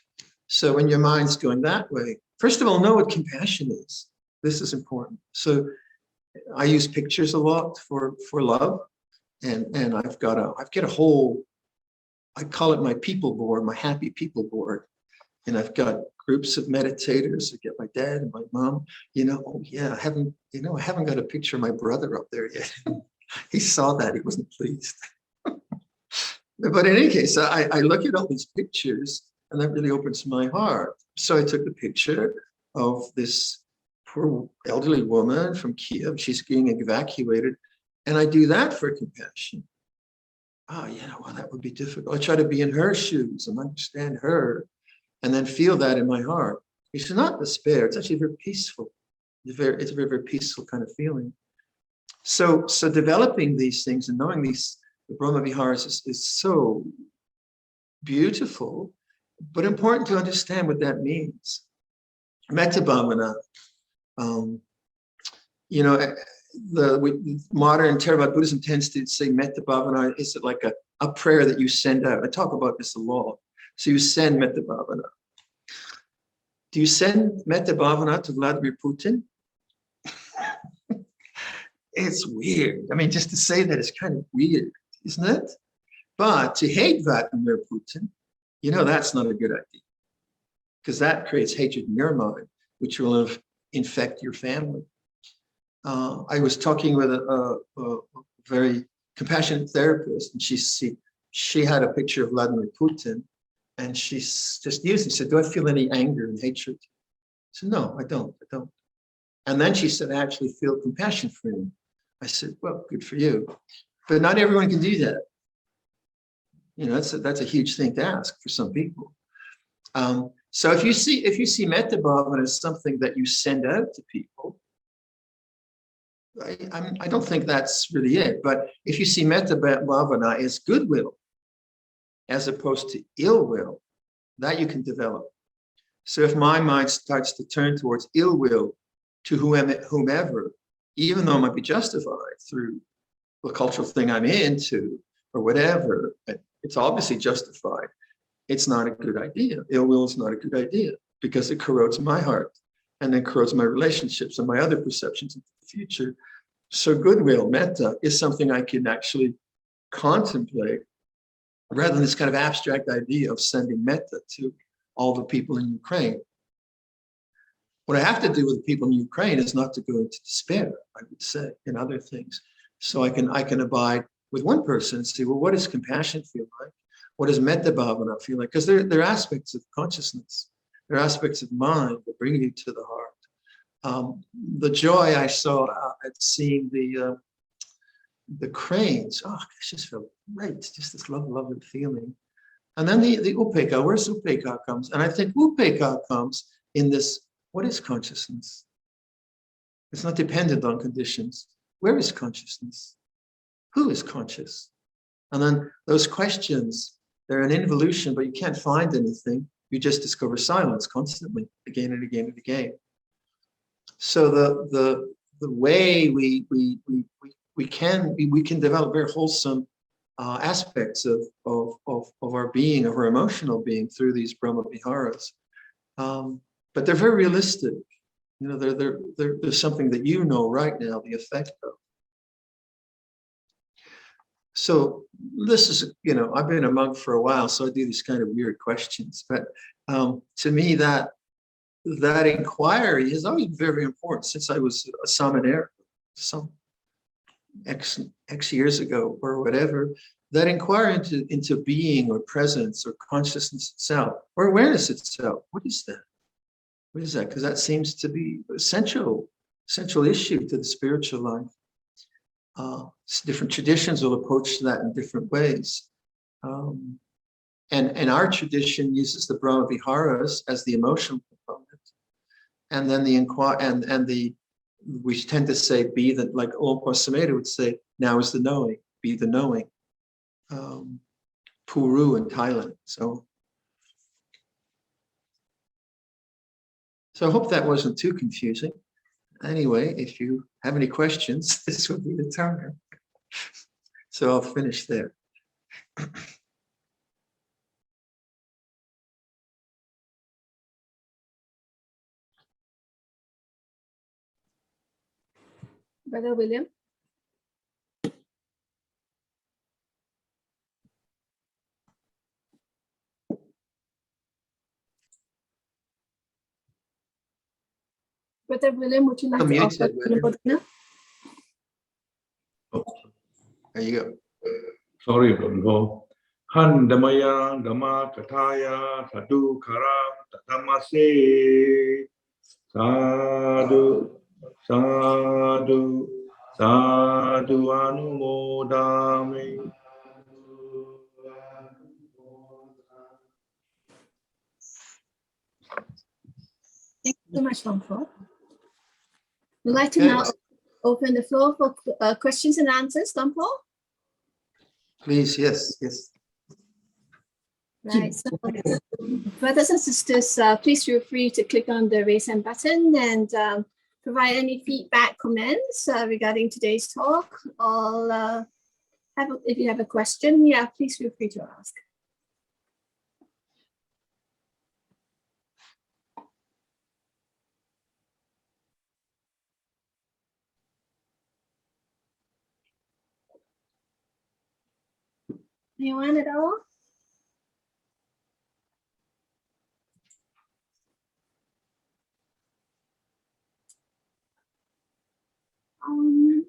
S2: So when your mind's going that way, first of all, know what compassion is. This is important. So I use pictures a lot for love, and I've got a whole, I call it my people board, my happy people board, and I've got groups of meditators. I get my dad and my mom. Oh yeah, I haven't got a picture of my brother up there yet. He saw that, he wasn't pleased. But in any case, I look at all these pictures, and that really opens my heart. So I took a picture of this poor elderly woman from Kiev. She's being evacuated. And I do that for compassion. Oh, yeah, well, that would be difficult. I try to be in her shoes and understand her, and then feel that in my heart. It's not despair. It's actually very peaceful. It's a very, very peaceful kind of feeling. So developing these things and knowing the Brahma Viharas is so beautiful, but important to understand what that means. Metta Bhavana, the modern Theravada Buddhism tends to say Metta Bhavana is like a prayer that you send out. I talk about this a lot. So you send Metta Bhavana. Do you send Metta Bhavana to Vladimir Putin? It's weird. I mean, just to say that is kind of weird, isn't it? But to hate Vladimir Putin, that's not a good idea, because that creates hatred in your mind, which will infect your family. I was talking with a very compassionate therapist, and she had a picture of Vladimir Putin, and she just used it. She said, "Do I feel any anger and hatred?" I said, "No, I don't. And then she said, "I actually feel compassion for him." I said, "Well, good for you. But not everyone can do that. That's a huge thing to ask for some people." So if you see Metta Bhavana as something that you send out to people, I don't think that's really it. But if you see Metta Bhavana as goodwill, as opposed to ill will, that you can develop. So if my mind starts to turn towards ill will to whomever, even though it might be justified through the cultural thing I'm into or whatever, it's obviously justified. It's not a good idea. Ill will is not a good idea, because it corrodes my heart, and then corrodes my relationships and my other perceptions into the future. So goodwill, metta, is something I can actually contemplate, rather than this kind of abstract idea of sending metta to all the people in Ukraine. What I have to do with the people in Ukraine is not to go into despair, I would say, in other things. So I can abide with one person and see, well, what does compassion feel like? What does metta bhavana feel like? Because they're aspects of consciousness. They're aspects of mind that bring you to the heart. The joy I saw at seeing the cranes, it just felt great. Just this lovely feeling. And then the upekkha, where's upekkha comes? And I think upekkha comes in this, what is consciousness? It's not dependent on conditions. Where is consciousness? Who is conscious? And then those questions, they're an involution, but you can't find anything. You just discover silence constantly, again and again and again. So the way we can develop very wholesome aspects of our being, of our emotional being, through these Brahma Viharas. But they're very realistic. There's something that right now, the effect of. So this is, I've been a monk for a while, so I do these kind of weird questions. But to me, that inquiry has always been very important since I was a samanera, some X years ago or whatever. That inquiry into being or presence or consciousness itself or awareness itself. What is that? What is that? Because that seems to be a central issue to the spiritual life. Different traditions will approach that in different ways. And our tradition uses the Brahma Viharas as the emotional component. And then we tend to say, be the, like Luang Por Viradhammo would say, now is the knowing, be the knowing. Puru in Thailand. So I hope that wasn't too confusing. Anyway, if you have any questions, this will be the time. So I'll finish there.
S1: Brother William. Brother William, would you like to offer Anumodana?
S2: There you go.
S3: Sorry, Lompo. Han Dhammaya Dhamma Kathaya Sadhu Karam Tatamase Sadhu Sadhu Sadhu Anumodami.
S1: Thank you so much, Luang Por. We'd like to now open the floor for questions and answers, Luang Por.
S2: Please, yes.
S1: Right, so brothers and sisters, please feel free to click on the raise hand button and provide any feedback, comments regarding today's talk, or if you have a question, please feel free to ask. Anyone at all?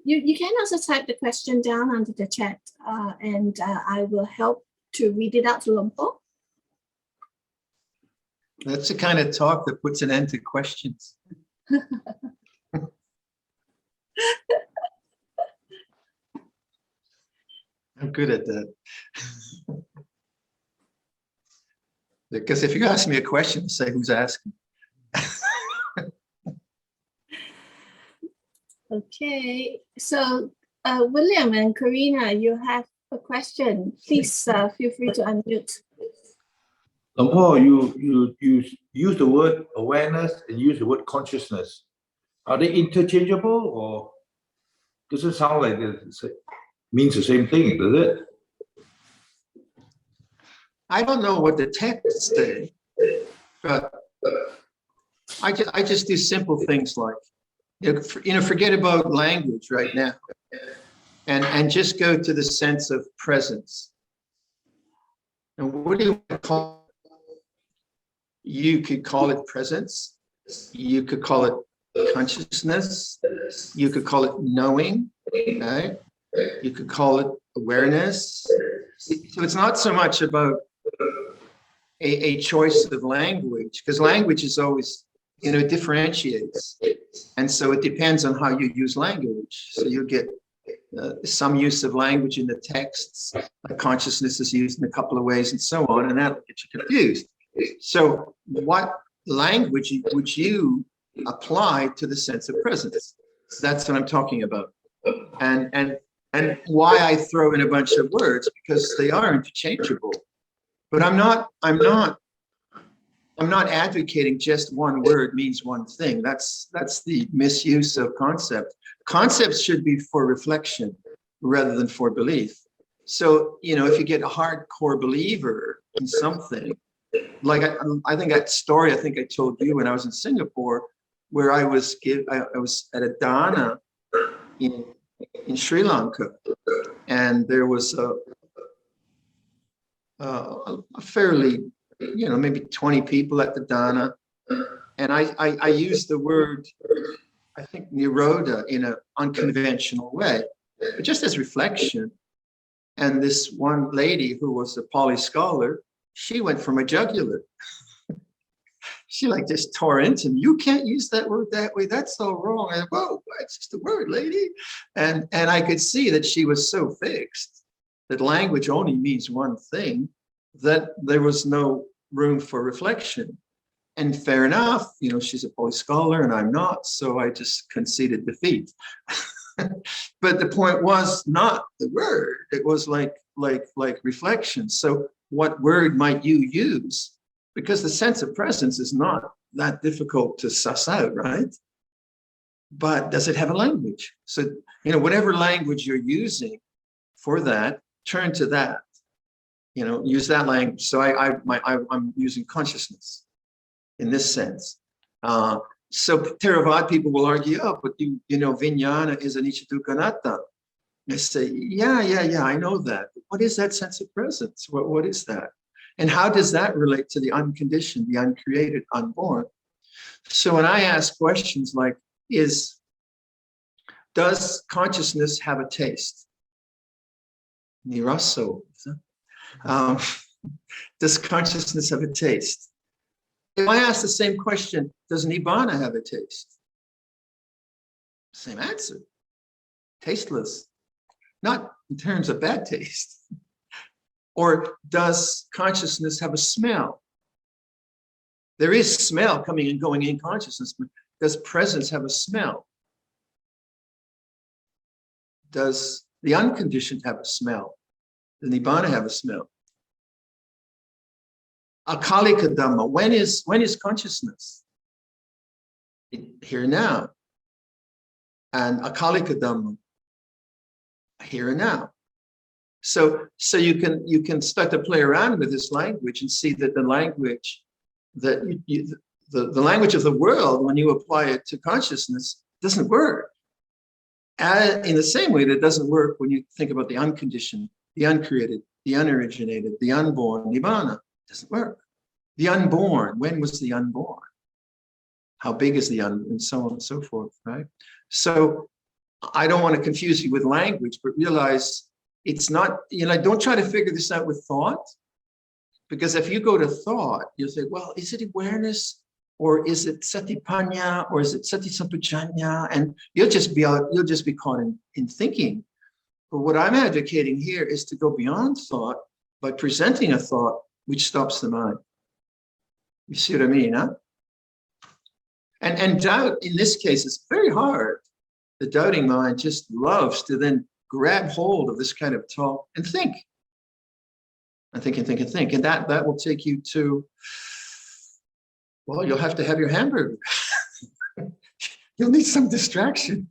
S1: You can also type the question down under the chat, and I will help to read it out to Luang Por.
S2: That's the kind of talk that puts an end to questions. I'm good at that. Because if you ask me a question, say who's asking.
S1: Okay, so William and Karina, you have a question. Please feel free to unmute.
S3: Lompo, you use the word awareness and use the word consciousness. Are they interchangeable, or does it sound like it means the same thing, does it?
S2: I don't know what the texts say, but I just do simple things like, forget about language right now, and just go to the sense of presence. And what do you call it? You could call it presence. You could call it consciousness. You could call it knowing. Right? You could call it awareness. So it's not so much about a choice of language, because language is always, differentiates. And so it depends on how you use language. So you get some use of language in the texts, like consciousness is used in a couple of ways and so on, and that'll get you confused. So what language would you apply to the sense of presence? That's what I'm talking about. And why I throw in a bunch of words, because they are interchangeable. But I'm not advocating just one word means one thing. That's the misuse of concept. Concepts should be for reflection rather than for belief. So, if you get a hardcore believer in something, like I think that story I told you when I was in Singapore, where I was at a dana in Sri Lanka, And there was a fairly, maybe 20 people at the dana. And I used the word, I think, nirodha in an unconventional way, but just as reflection. And this one lady who was a Pali scholar, she went for my jugular. She like just tore into me. You can't use that word that way. That's so wrong. And whoa, it's just a word, lady. And I could see that she was so fixed that language only means one thing, that there was no room for reflection. And fair enough, she's a Pali scholar and I'm not, so I just conceded defeat. But the point was not the word. It was like reflection. So what word might you use? Because the sense of presence is not that difficult to suss out, right? But does it have a language? So, whatever language you're using for that, turn to that, use that language. So I'm using consciousness in this sense. So Theravada people will argue, oh, but vijnana is anicca dukkha anatta. I say, yeah, I know that. But what is that sense of presence? What is that? And how does that relate to the unconditioned, the uncreated, unborn? So when I ask questions like, does consciousness have a taste? Niraso. Does consciousness have a taste? If I ask the same question, does Nibbana have a taste? Same answer. Tasteless. Not in terms of bad taste. Or does consciousness have a smell? There is smell coming and going in consciousness, but does presence have a smell? Does the unconditioned have a smell? Does Nibbana have a smell? Akalika Dhamma, when is consciousness? Here and now. And Akalika Dhamma, here and now. So you can start to play around with this language and see that the language that the language of the world, when you apply it to consciousness, doesn't work. In the same way that it doesn't work when you think about the unconditioned, the uncreated, the unoriginated, the unborn, Nibbana. Doesn't work. The unborn, when was the unborn? How big is the unborn? And so on and so forth, right? So I don't want to confuse you with language, but realize it's not, don't try to figure this out with thought. Because if you go to thought, you'll say, well, is it awareness? Or is it satipanya? Or is it sati sampajanya? And you'll just be caught in thinking. But what I'm advocating here is to go beyond thought by presenting a thought which stops the mind. You see what I mean, huh? And doubt, in this case, is very hard. The doubting mind just loves to then grab hold of this kind of talk and think. And think and think and think. And that will take you to, well, you'll have to have your hamburger. You'll need some distraction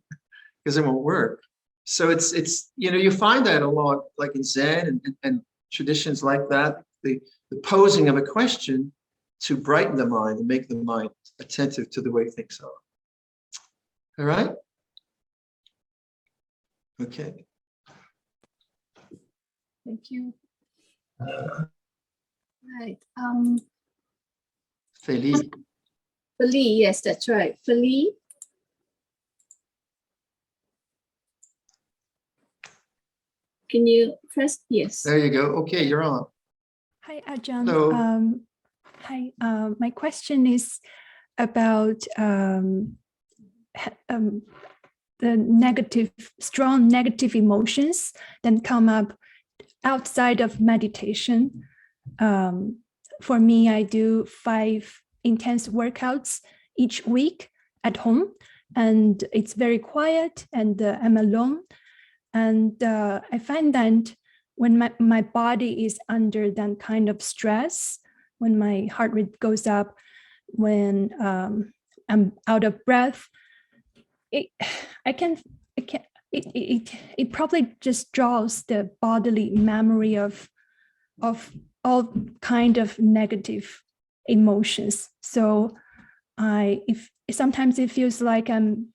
S2: because it won't work. So it's you find that a lot, like in Zen and traditions like that, the posing of a question to brighten the mind and make the mind attentive to the way things are. All right? Okay.
S1: Thank you. Right.
S2: Feli.
S1: Feli, yes, that's right. Feli. Can you press? Yes.
S2: There you go. Okay, you're on.
S4: Hi, Ajahn.
S2: Hello.
S4: Hi. My question is about the strong negative emotions that come up outside of meditation. For me, I do 5 intense workouts each week at home, and it's very quiet, and I'm alone. And I find that when my body is under that kind of stress, when my heart rate goes up, when I'm out of breath, it probably just draws the bodily memory of all kind of negative emotions. So sometimes it feels like I'm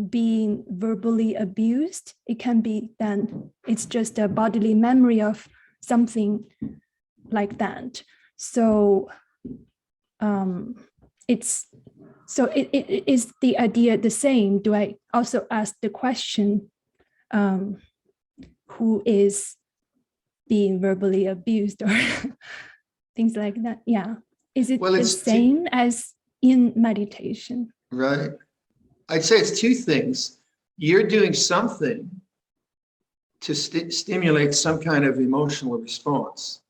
S4: being verbally abused. It can be then it's just a bodily memory of something like that. So it is the idea the same? Do I also ask the question, who is being verbally abused or things like that? Yeah. Is it the same as in meditation?
S2: Right. I'd say it's two things. You're doing something to stimulate some kind of emotional response.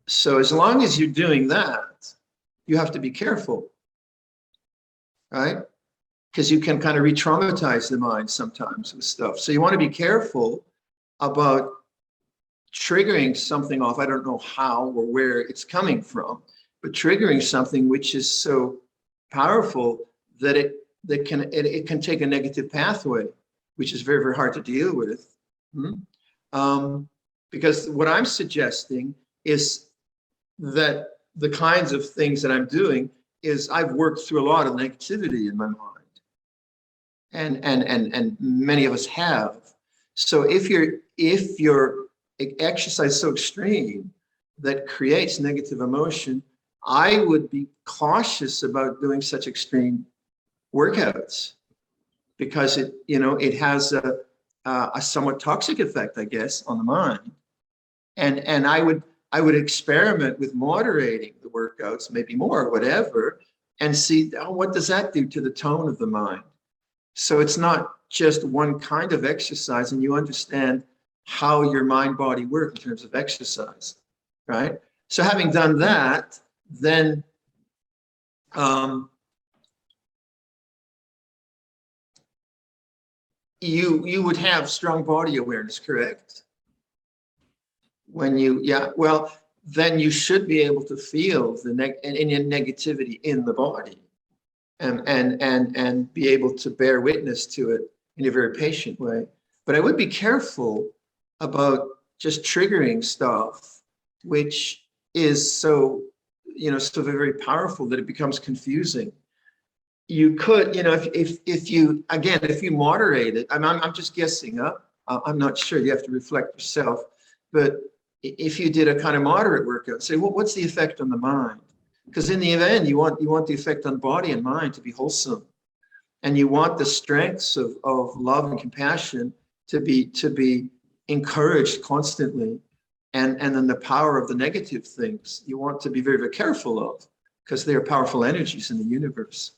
S2: So as long as you're doing that, you have to be careful, right? Because you can kind of re-traumatize the mind sometimes with stuff. So you want to be careful about triggering something off. I don't know how or where it's coming from, but triggering something which is so powerful that it can take a negative pathway, which is very, very hard to deal with. Because what I'm suggesting is that the kinds of things that I'm doing is I've worked through a lot of negativity in my mind, and many of us have. So if your exercise so extreme that creates negative emotion, I would be cautious about doing such extreme workouts, because it has a somewhat toxic effect, I guess, on the mind. And I would experiment with moderating the workouts, maybe more, whatever, and see, what does that do to the tone of the mind? So it's not just one kind of exercise, and you understand how your mind body work in terms of exercise, right? So having done that, then you would have strong body awareness, correct? When then you should be able to feel any negativity in the body, and be able to bear witness to it in a very patient way. But I would be careful about just triggering stuff which is so very powerful that it becomes confusing. You could, if you moderate it, I'm just guessing, I'm not sure, you have to reflect yourself, but if you did a kind of moderate workout, say, well, what's the effect on the mind? Because in the end, you want the effect on body and mind to be wholesome, and you want the strengths of love and compassion to be encouraged constantly, and then the power of the negative things you want to be very, very careful of, because they are powerful energies in the universe.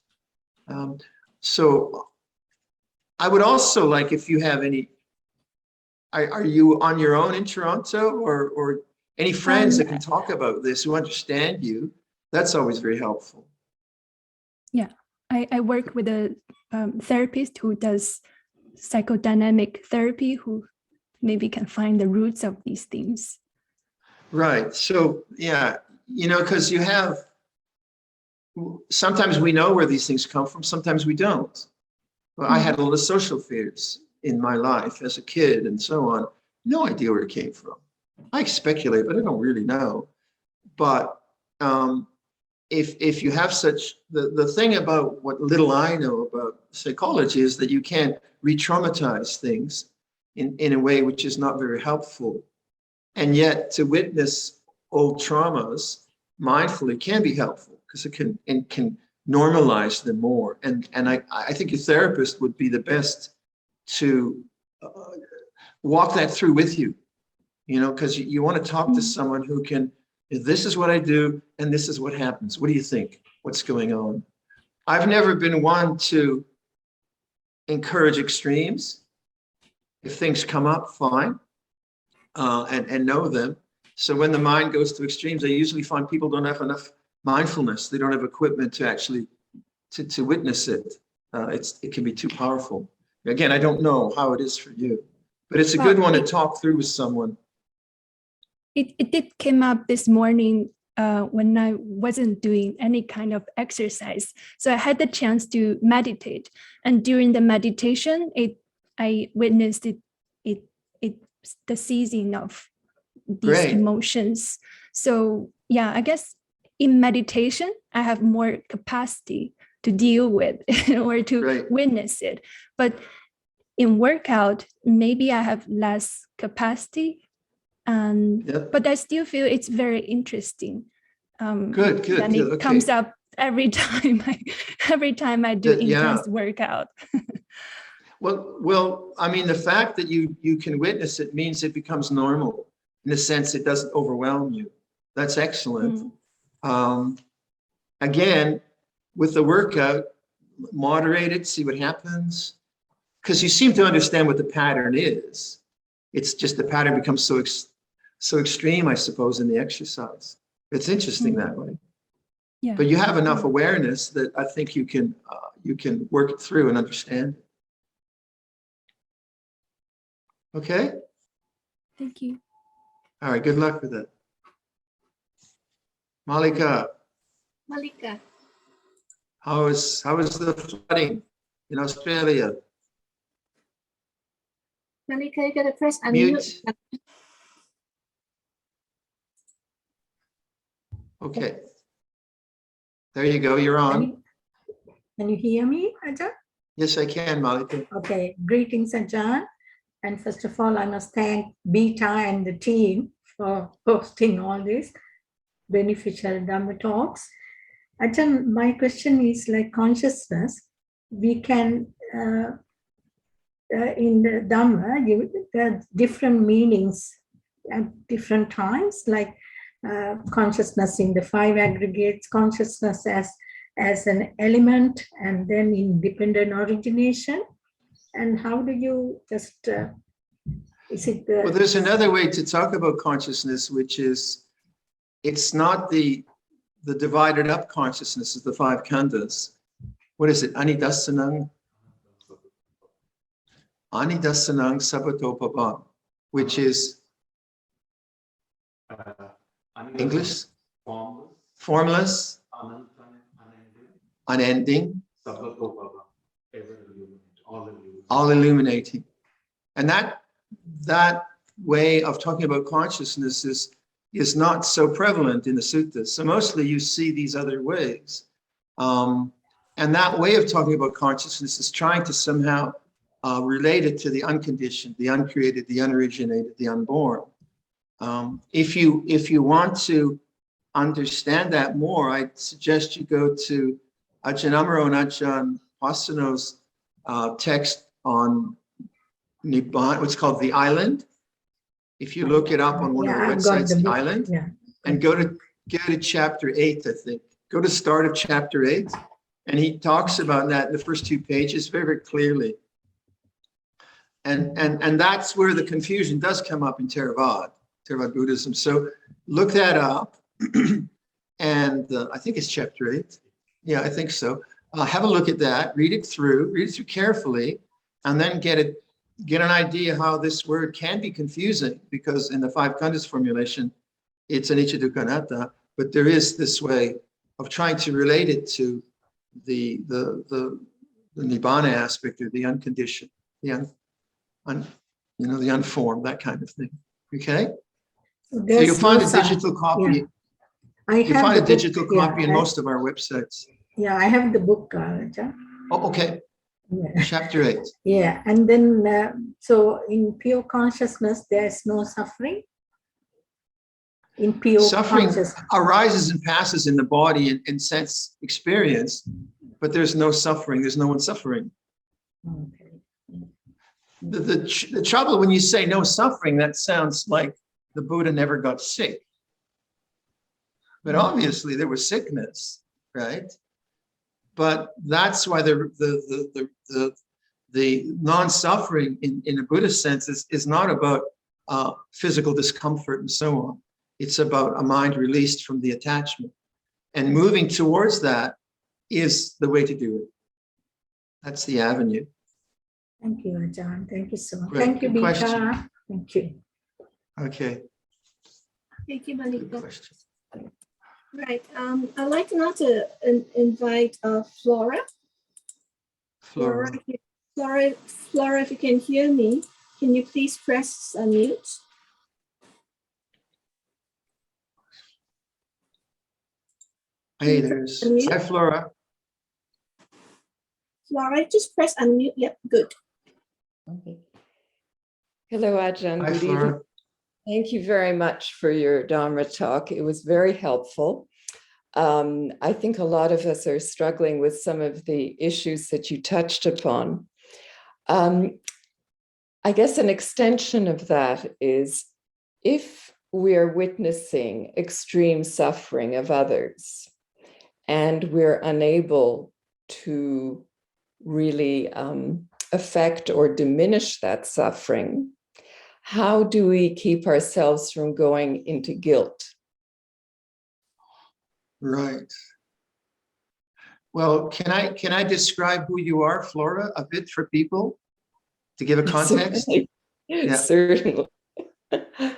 S2: So I would also like, if you have any, are you on your own in Toronto, or any friends that can talk about this, who understand you? That's always very helpful.
S4: Yeah, I work with a therapist who does psychodynamic therapy, who maybe can find the roots of these things. Right.
S2: So, yeah, because sometimes we know where these things come from, sometimes we don't. Well, I had a lot of social fears in my life as a kid and so on. No idea where it came from. I speculate, but I don't really know. But if you have the thing about what little I know about psychology is that you can't re-traumatize things in a way which is not very helpful. And yet to witness old traumas mindfully can be helpful, because it can normalize them more. And I think your therapist would be the best to walk that through with you, because you want to talk to someone who can, this is what I do, and this is what happens. What do you think? What's going on? I've never been one to encourage extremes. If things come up, fine, and know them. So when the mind goes to extremes, I usually find people don't have enough mindfulness. They don't have equipment to actually to witness it. It can be too powerful. Again, I don't know how it is for you, but it's a good one to talk through with someone.
S4: It did come up this morning when I wasn't doing any kind of exercise. So I had the chance to meditate, and during the meditation, I witnessed the ceasing of these emotions. So yeah, I guess in meditation, I have more capacity deal with or to
S2: Right.
S4: witness it. But in workout, maybe I have less capacity,
S2: Yep.
S4: but I still feel it's very interesting.
S2: Good.
S4: And it
S2: Okay.
S4: comes up every time I do
S2: Yeah.
S4: intense workout.
S2: Well, I mean, the fact that you can witness it means it becomes normal in the sense it doesn't overwhelm you. That's excellent. Again, with the workout, moderate it, see what happens. Because you seem to understand what the pattern is. It's just the pattern becomes so extreme, I suppose, in the exercise. It's interesting that way.
S4: Yeah.
S2: But you have enough awareness that I think you can work it through and understand. Okay.
S4: Thank you.
S2: All right. Good luck with it. Malika,
S1: Malika.
S2: how is the flooding in Australia?
S1: Malika, you gotta press
S2: Mute.
S1: unmute.
S2: Okay. There you go. You're on.
S5: Can you hear me, Ajahn?
S2: Yes, I can, Malika.
S5: Okay, greetings, Ajahn. And first of all, I must thank Beta and the team for hosting all these beneficial Dhamma talks. Ajahn, my question is like consciousness. We can, in the Dhamma, there are different meanings at different times, like consciousness in the five aggregates, consciousness as an element, and then independent origination. And how do you just, is it the...
S2: Well, there's another way to talk about consciousness, which is it's not the divided up consciousness of the five khandhas. What is it? Anidasanang Sabatopabam, which is English, formless, unending, all illuminating. And that way of talking about consciousness is not so prevalent in the suttas. So mostly you see these other ways. And that way of talking about consciousness is trying to somehow relate it to the unconditioned, the uncreated, the unoriginated, the unborn. If you want to understand that more, I suggest you go to Ajahn Amaro and Ajahn Pasano's text on Nibbana, what's called The Island. If you look it up on one of the websites, The Island, and go to chapter 8, I think. Go to start of chapter 8, and he talks about that in the first 2 pages very, very clearly. And that's where the confusion does come up in Theravada Buddhism. So look that up. And I think it's chapter 8. Yeah, I think so. Have a look at that, read it through carefully, and then get an idea how this word can be confusing, because in the five khandhas formulation, it's anicca dukkha anatta, but there is this way of trying to relate it to the nibbana aspect, or the unconditioned, the unformed, that kind of thing. Okay? So you'll find a digital copy.
S5: Yeah.
S2: You find a digital copy in most of our websites.
S5: Yeah, I have the book, Ajahn.
S2: Oh, okay.
S5: Yeah.
S2: Chapter 8.
S5: Yeah, and then, so in pure consciousness, there's no suffering? In pure
S2: Suffering
S5: consciousness.
S2: arises and passes in the body in sense experience, but there's no suffering. There's no one suffering.
S5: Okay.
S2: The trouble when you say no suffering, that sounds like the Buddha never got sick. But obviously there was sickness, right? But that's why the non-suffering in a Buddhist sense is not about physical discomfort and so on. It's about a mind released from the attachment. And moving towards that is the way to do it. That's the avenue.
S5: Thank you, Ajahn. Thank you so much.
S2: Great.
S5: Thank you,
S2: Good question.
S5: Bika. Thank you.
S2: Okay.
S1: Thank you,
S2: Good
S1: Malika.
S2: question.
S1: Right. I'd like now to invite Flora.
S2: Flora.
S1: Flora, if you can hear me, can you please press unmute?
S2: Hey, there's. Hi, Flora.
S1: Flora, just press unmute. Yep, good.
S6: Okay. Hello, Ajahn.
S2: Hi,
S6: Good
S2: Flora.
S6: evening. Thank you very much for your Dhamma talk. It was very helpful. I think a lot of us are struggling with some of the issues that you touched upon. I guess an extension of that is if we're witnessing extreme suffering of others and we're unable to really affect or diminish that suffering, how do we keep ourselves from going into guilt?
S2: Right. Well, can I describe who you are, Flora, a bit for people to give a context?
S6: Certainly.
S2: Yeah.
S6: Certainly.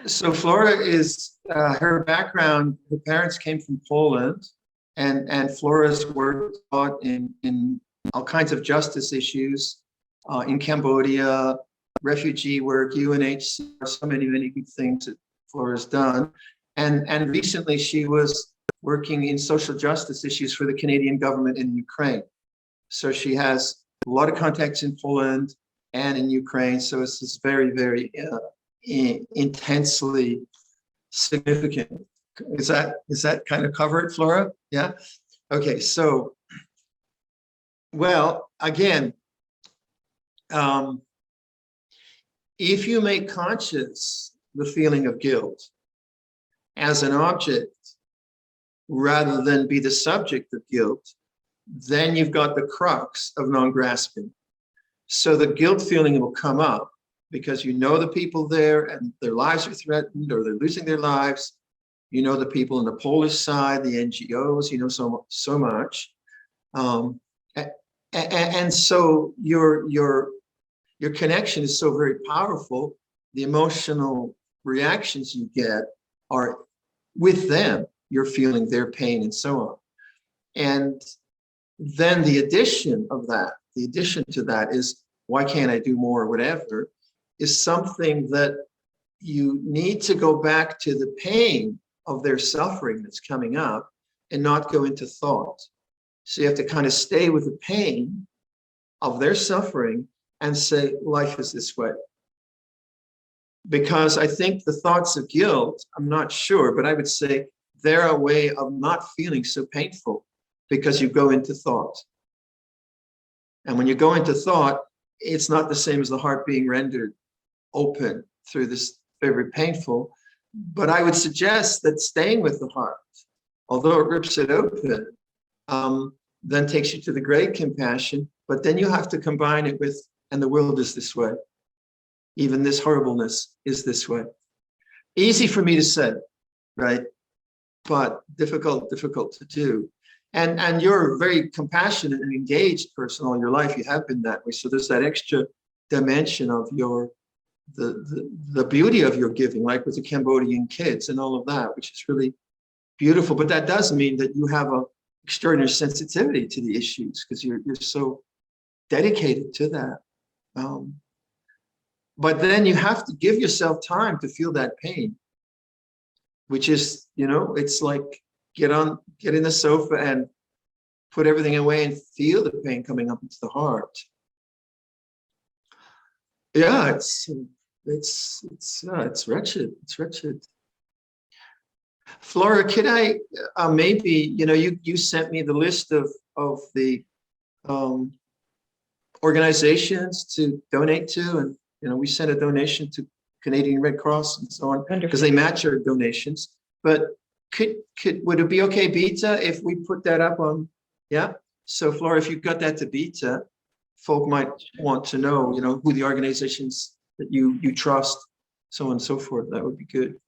S2: So Flora is, her background, her parents came from Poland, and Flora's work taught in all kinds of justice issues in Cambodia, refugee work, UNHCR, so many good things that Flora's done. And recently she was working in social justice issues for the Canadian government in Ukraine. So she has a lot of contacts in Poland and in Ukraine. So it's this very, very intensely significant. Is that kind of covered, Flora? Yeah. Okay. So, well, again, if you make conscious the feeling of guilt as an object rather than be the subject of guilt, then you've got the crux of non-grasping. So the guilt feeling will come up because you know the people there and their lives are threatened or they're losing their lives. You know the people on the Polish side, the NGOs, you know so much. And so your connection is so very powerful. The emotional reactions you get are with them. You're feeling their pain and so on. And then the addition to that is, why can't I do more or whatever, is something that you need to go back to the pain of their suffering that's coming up and not go into thought. So you have to kind of stay with the pain of their suffering and say, life is this way. Because I think the thoughts of guilt, I'm not sure, but I would say they're a way of not feeling so painful because you go into thought. And when you go into thought, it's not the same as the heart being rendered open through this very painful. But I would suggest that staying with the heart, although it rips it open, then takes you to the great compassion. But then you have to combine it with, and the world is this way. Even this horribleness is this way. Easy for me to say, right? But difficult to do. And you're a very compassionate and engaged person all your life. You have been that way. So there's that extra dimension of the beauty of your giving, like with the Cambodian kids and all of that, which is really beautiful. But that does mean that you have an extraordinary sensitivity to the issues because you're so dedicated to that. But then you have to give yourself time to feel that pain, which is, it's like get in the sofa and put everything away and feel the pain coming up into the heart. Yeah, it's wretched. It's wretched. Flora, could I maybe, you sent me the list of the organizations to donate to, and we sent a donation to Canadian Red Cross and so on because they match our donations. But would it be okay, Beta, if we put that up on? Yeah. So Flora, if you got that to Beta, folk might want to know, who the organizations that you trust, so on and so forth. That would be good.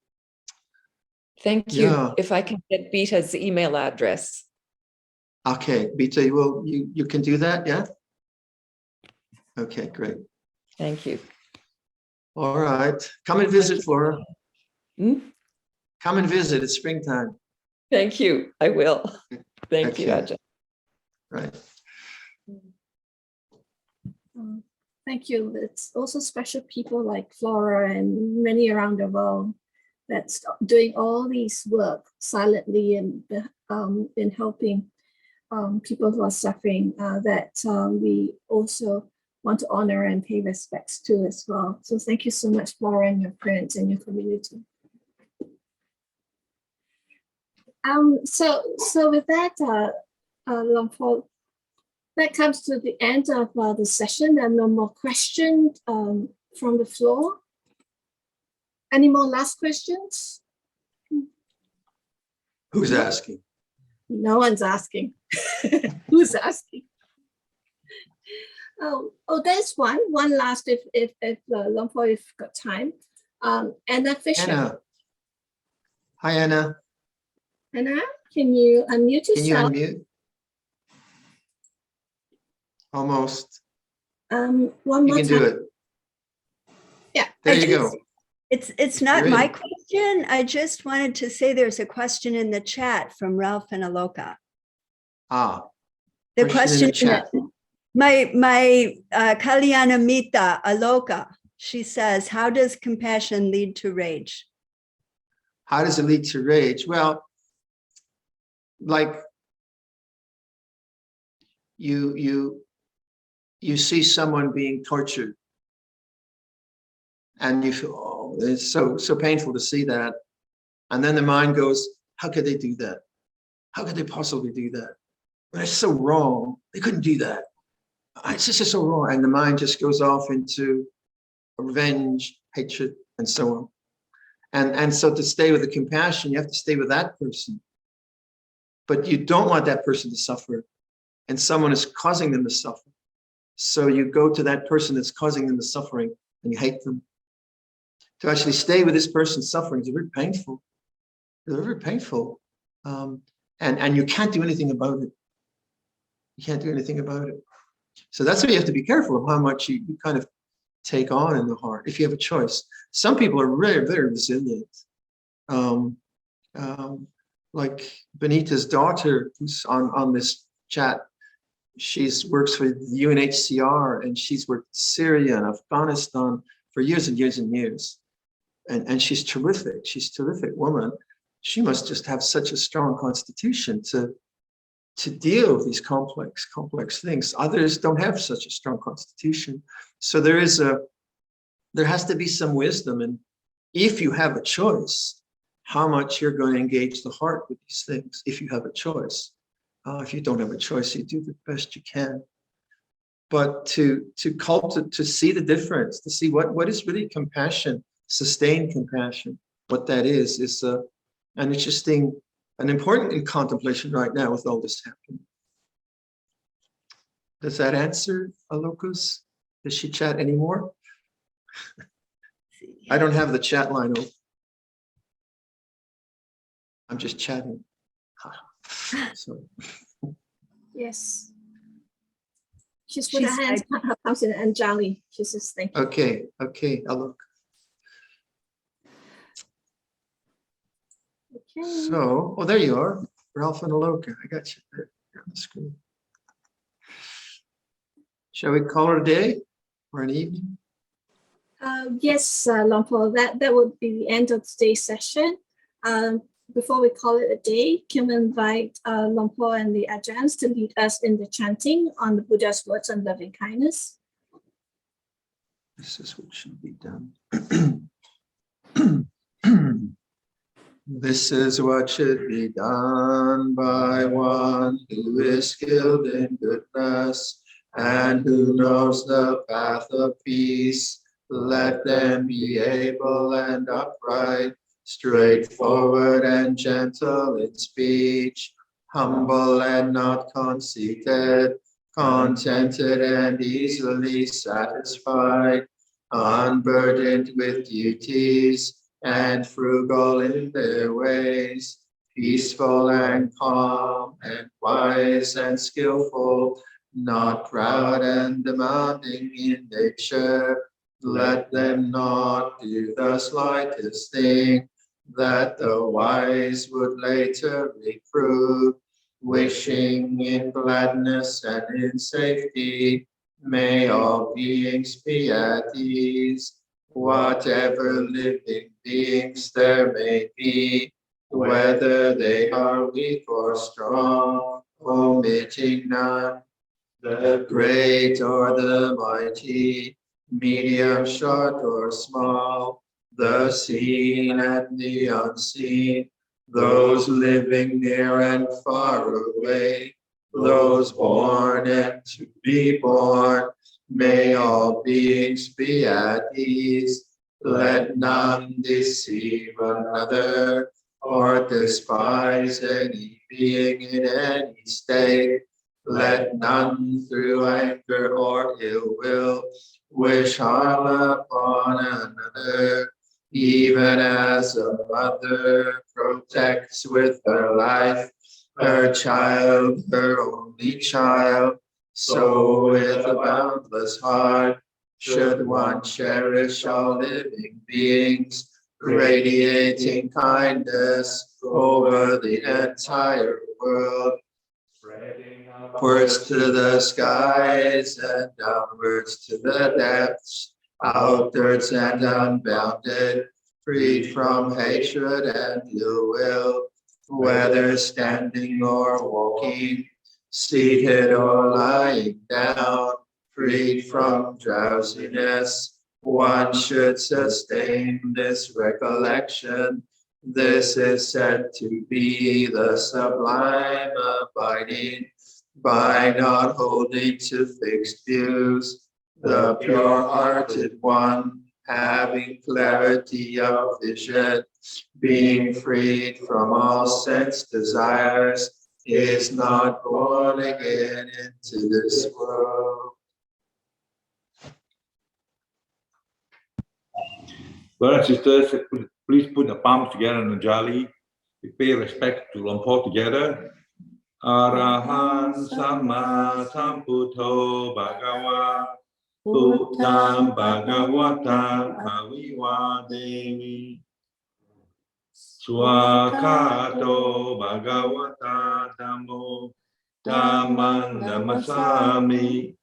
S6: Thank you.
S2: Yeah.
S6: If I can get Beta's email address.
S2: Okay, Beta, you can do that, yeah? Okay, great.
S6: Thank you.
S2: All right. Come and visit, Flora.
S6: Hmm?
S2: Come and visit. It's springtime.
S6: Thank you. I will. Thank you,
S2: Okay.
S6: Ajahn.
S2: Right.
S1: Thank you. It's also special people like Flora and many around the world that's doing all these work silently and in helping people who are suffering that we also want to honor and pay respects to as well. So thank you so much, Flora, and your friends and your community. So with that, Luang Por, that comes to the end of the session. There are no more questions from the floor. Any more last questions?
S2: Who's asking?
S1: No one's asking. Who's asking? Oh, there's one last if Luang Por, if got time. Anna Fisher.
S2: Anna. Hi, Anna.
S1: Anna, can you unmute
S2: Can you
S1: yourself?
S2: unmute? Almost.
S1: One
S2: You
S1: more
S2: can
S1: time.
S2: do it.
S1: Yeah.
S2: There you go.
S7: It's not
S2: You're
S7: my
S2: in.
S7: question. I just wanted to say there's a question in the chat from Ralph and Aloka.
S2: Ah,
S7: The
S2: question in the chat.
S7: my Kalyana Mita Aloka, she says, how does compassion lead to rage?
S2: How does it lead to rage? Well, like you see someone being tortured, and you feel, oh, it's so painful to see that, and then the mind goes, how could they do that? How could they possibly do that? But it's so wrong. They couldn't do that. It's just so wrong, and the mind just goes off into revenge, hatred, and so on. And so to stay with the compassion, you have to stay with that person. But you don't want that person to suffer, and someone is causing them to suffer. So you go to that person that's causing them the suffering, and you hate them. To actually stay with this person's suffering is very painful. It's very painful. And you can't do anything about it. You can't do anything about it. So that's why you have to be careful of how much you kind of take on in the heart, if you have a choice. Some people are very, very resilient. Like Benita's daughter, who's on this chat, works for the UNHCR, and she's worked in Syria and Afghanistan for years and years and years. And she's terrific. She's a terrific woman. She must just have such a strong constitution to deal with these complex things. Others don't have such a strong constitution. So there has to be some wisdom. And if you have a choice, how much you're going to engage the heart with these things, if you have a choice. If you don't have a choice, you do the best you can. But to see the difference, to see what is really compassion, sustained compassion, what that is an interesting, an important contemplation right now with all this happening. Does that answer Aloka's? Does she chat anymore? I don't have the chat line open. I'm just chatting. So.
S1: Yes. She's put her thumbs in Anjali. She says thank you.
S2: Okay, Alok.
S1: Okay.
S2: So, there you are, Ralph and Aloka. I got you there on the screen. Shall we call it a day or an evening?
S1: Yes, Luang Por, that would be the end of today's session. Before we call it a day, can we invite Luang Por and the Ajahns to lead us in the chanting on the Buddha's words on loving kindness?
S2: This is what should be done. This is what should be done by one who is skilled in goodness and who knows the path of peace. Let them be able and upright, straightforward and gentle in speech, humble and not conceited, contented and easily satisfied, unburdened with duties, and frugal in their ways, peaceful and calm, and wise and skillful, not proud and demanding in nature. Let them not do the slightest thing that the wise would later reprove, wishing in gladness and in safety. May all beings be at ease. Whatever living beings there may be, whether they are weak or strong, or omitting none, the great or the mighty, medium, short or small, the seen and the unseen, those living near and far away, those born and to be born, may all beings be at ease. Let none deceive another or despise any being in any state. Let none through anger or ill will wish harm upon another, even as a mother protects with her life her child, her only child, so with a boundless heart should one cherish all living beings, radiating kindness over the entire world, spreading upwards to the skies and downwards to the depths, outwards and unbounded, freed from hatred and ill will, whether standing or walking, seated or lying down, freed from drowsiness. One should sustain this recollection. This is said to be the sublime abiding, by not holding to fixed views, the pure-hearted one, having clarity of vision, being freed from all sense desires, is not born again into this world.
S3: Brothers and sisters, please put the palms together on the jali. We pay respect to Luang Por together. Arahan Sama Sambuddho Bhagava Buddham Bhagavatam Avivadevi Swakato Bhagavata Dhammo Dhammam Namasami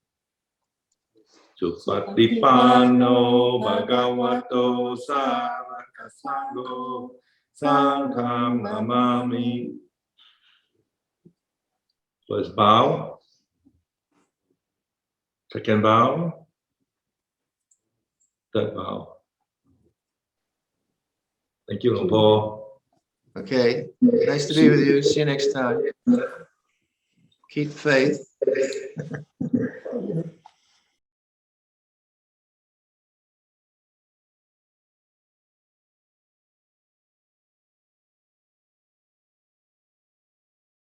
S3: Supatipanno Bhagavato Sarakasango Sangham Namami. First bow, second bow, third bow. Thank you, Luang Por.
S2: Okay, nice to be with you. See you next time. Keep faith.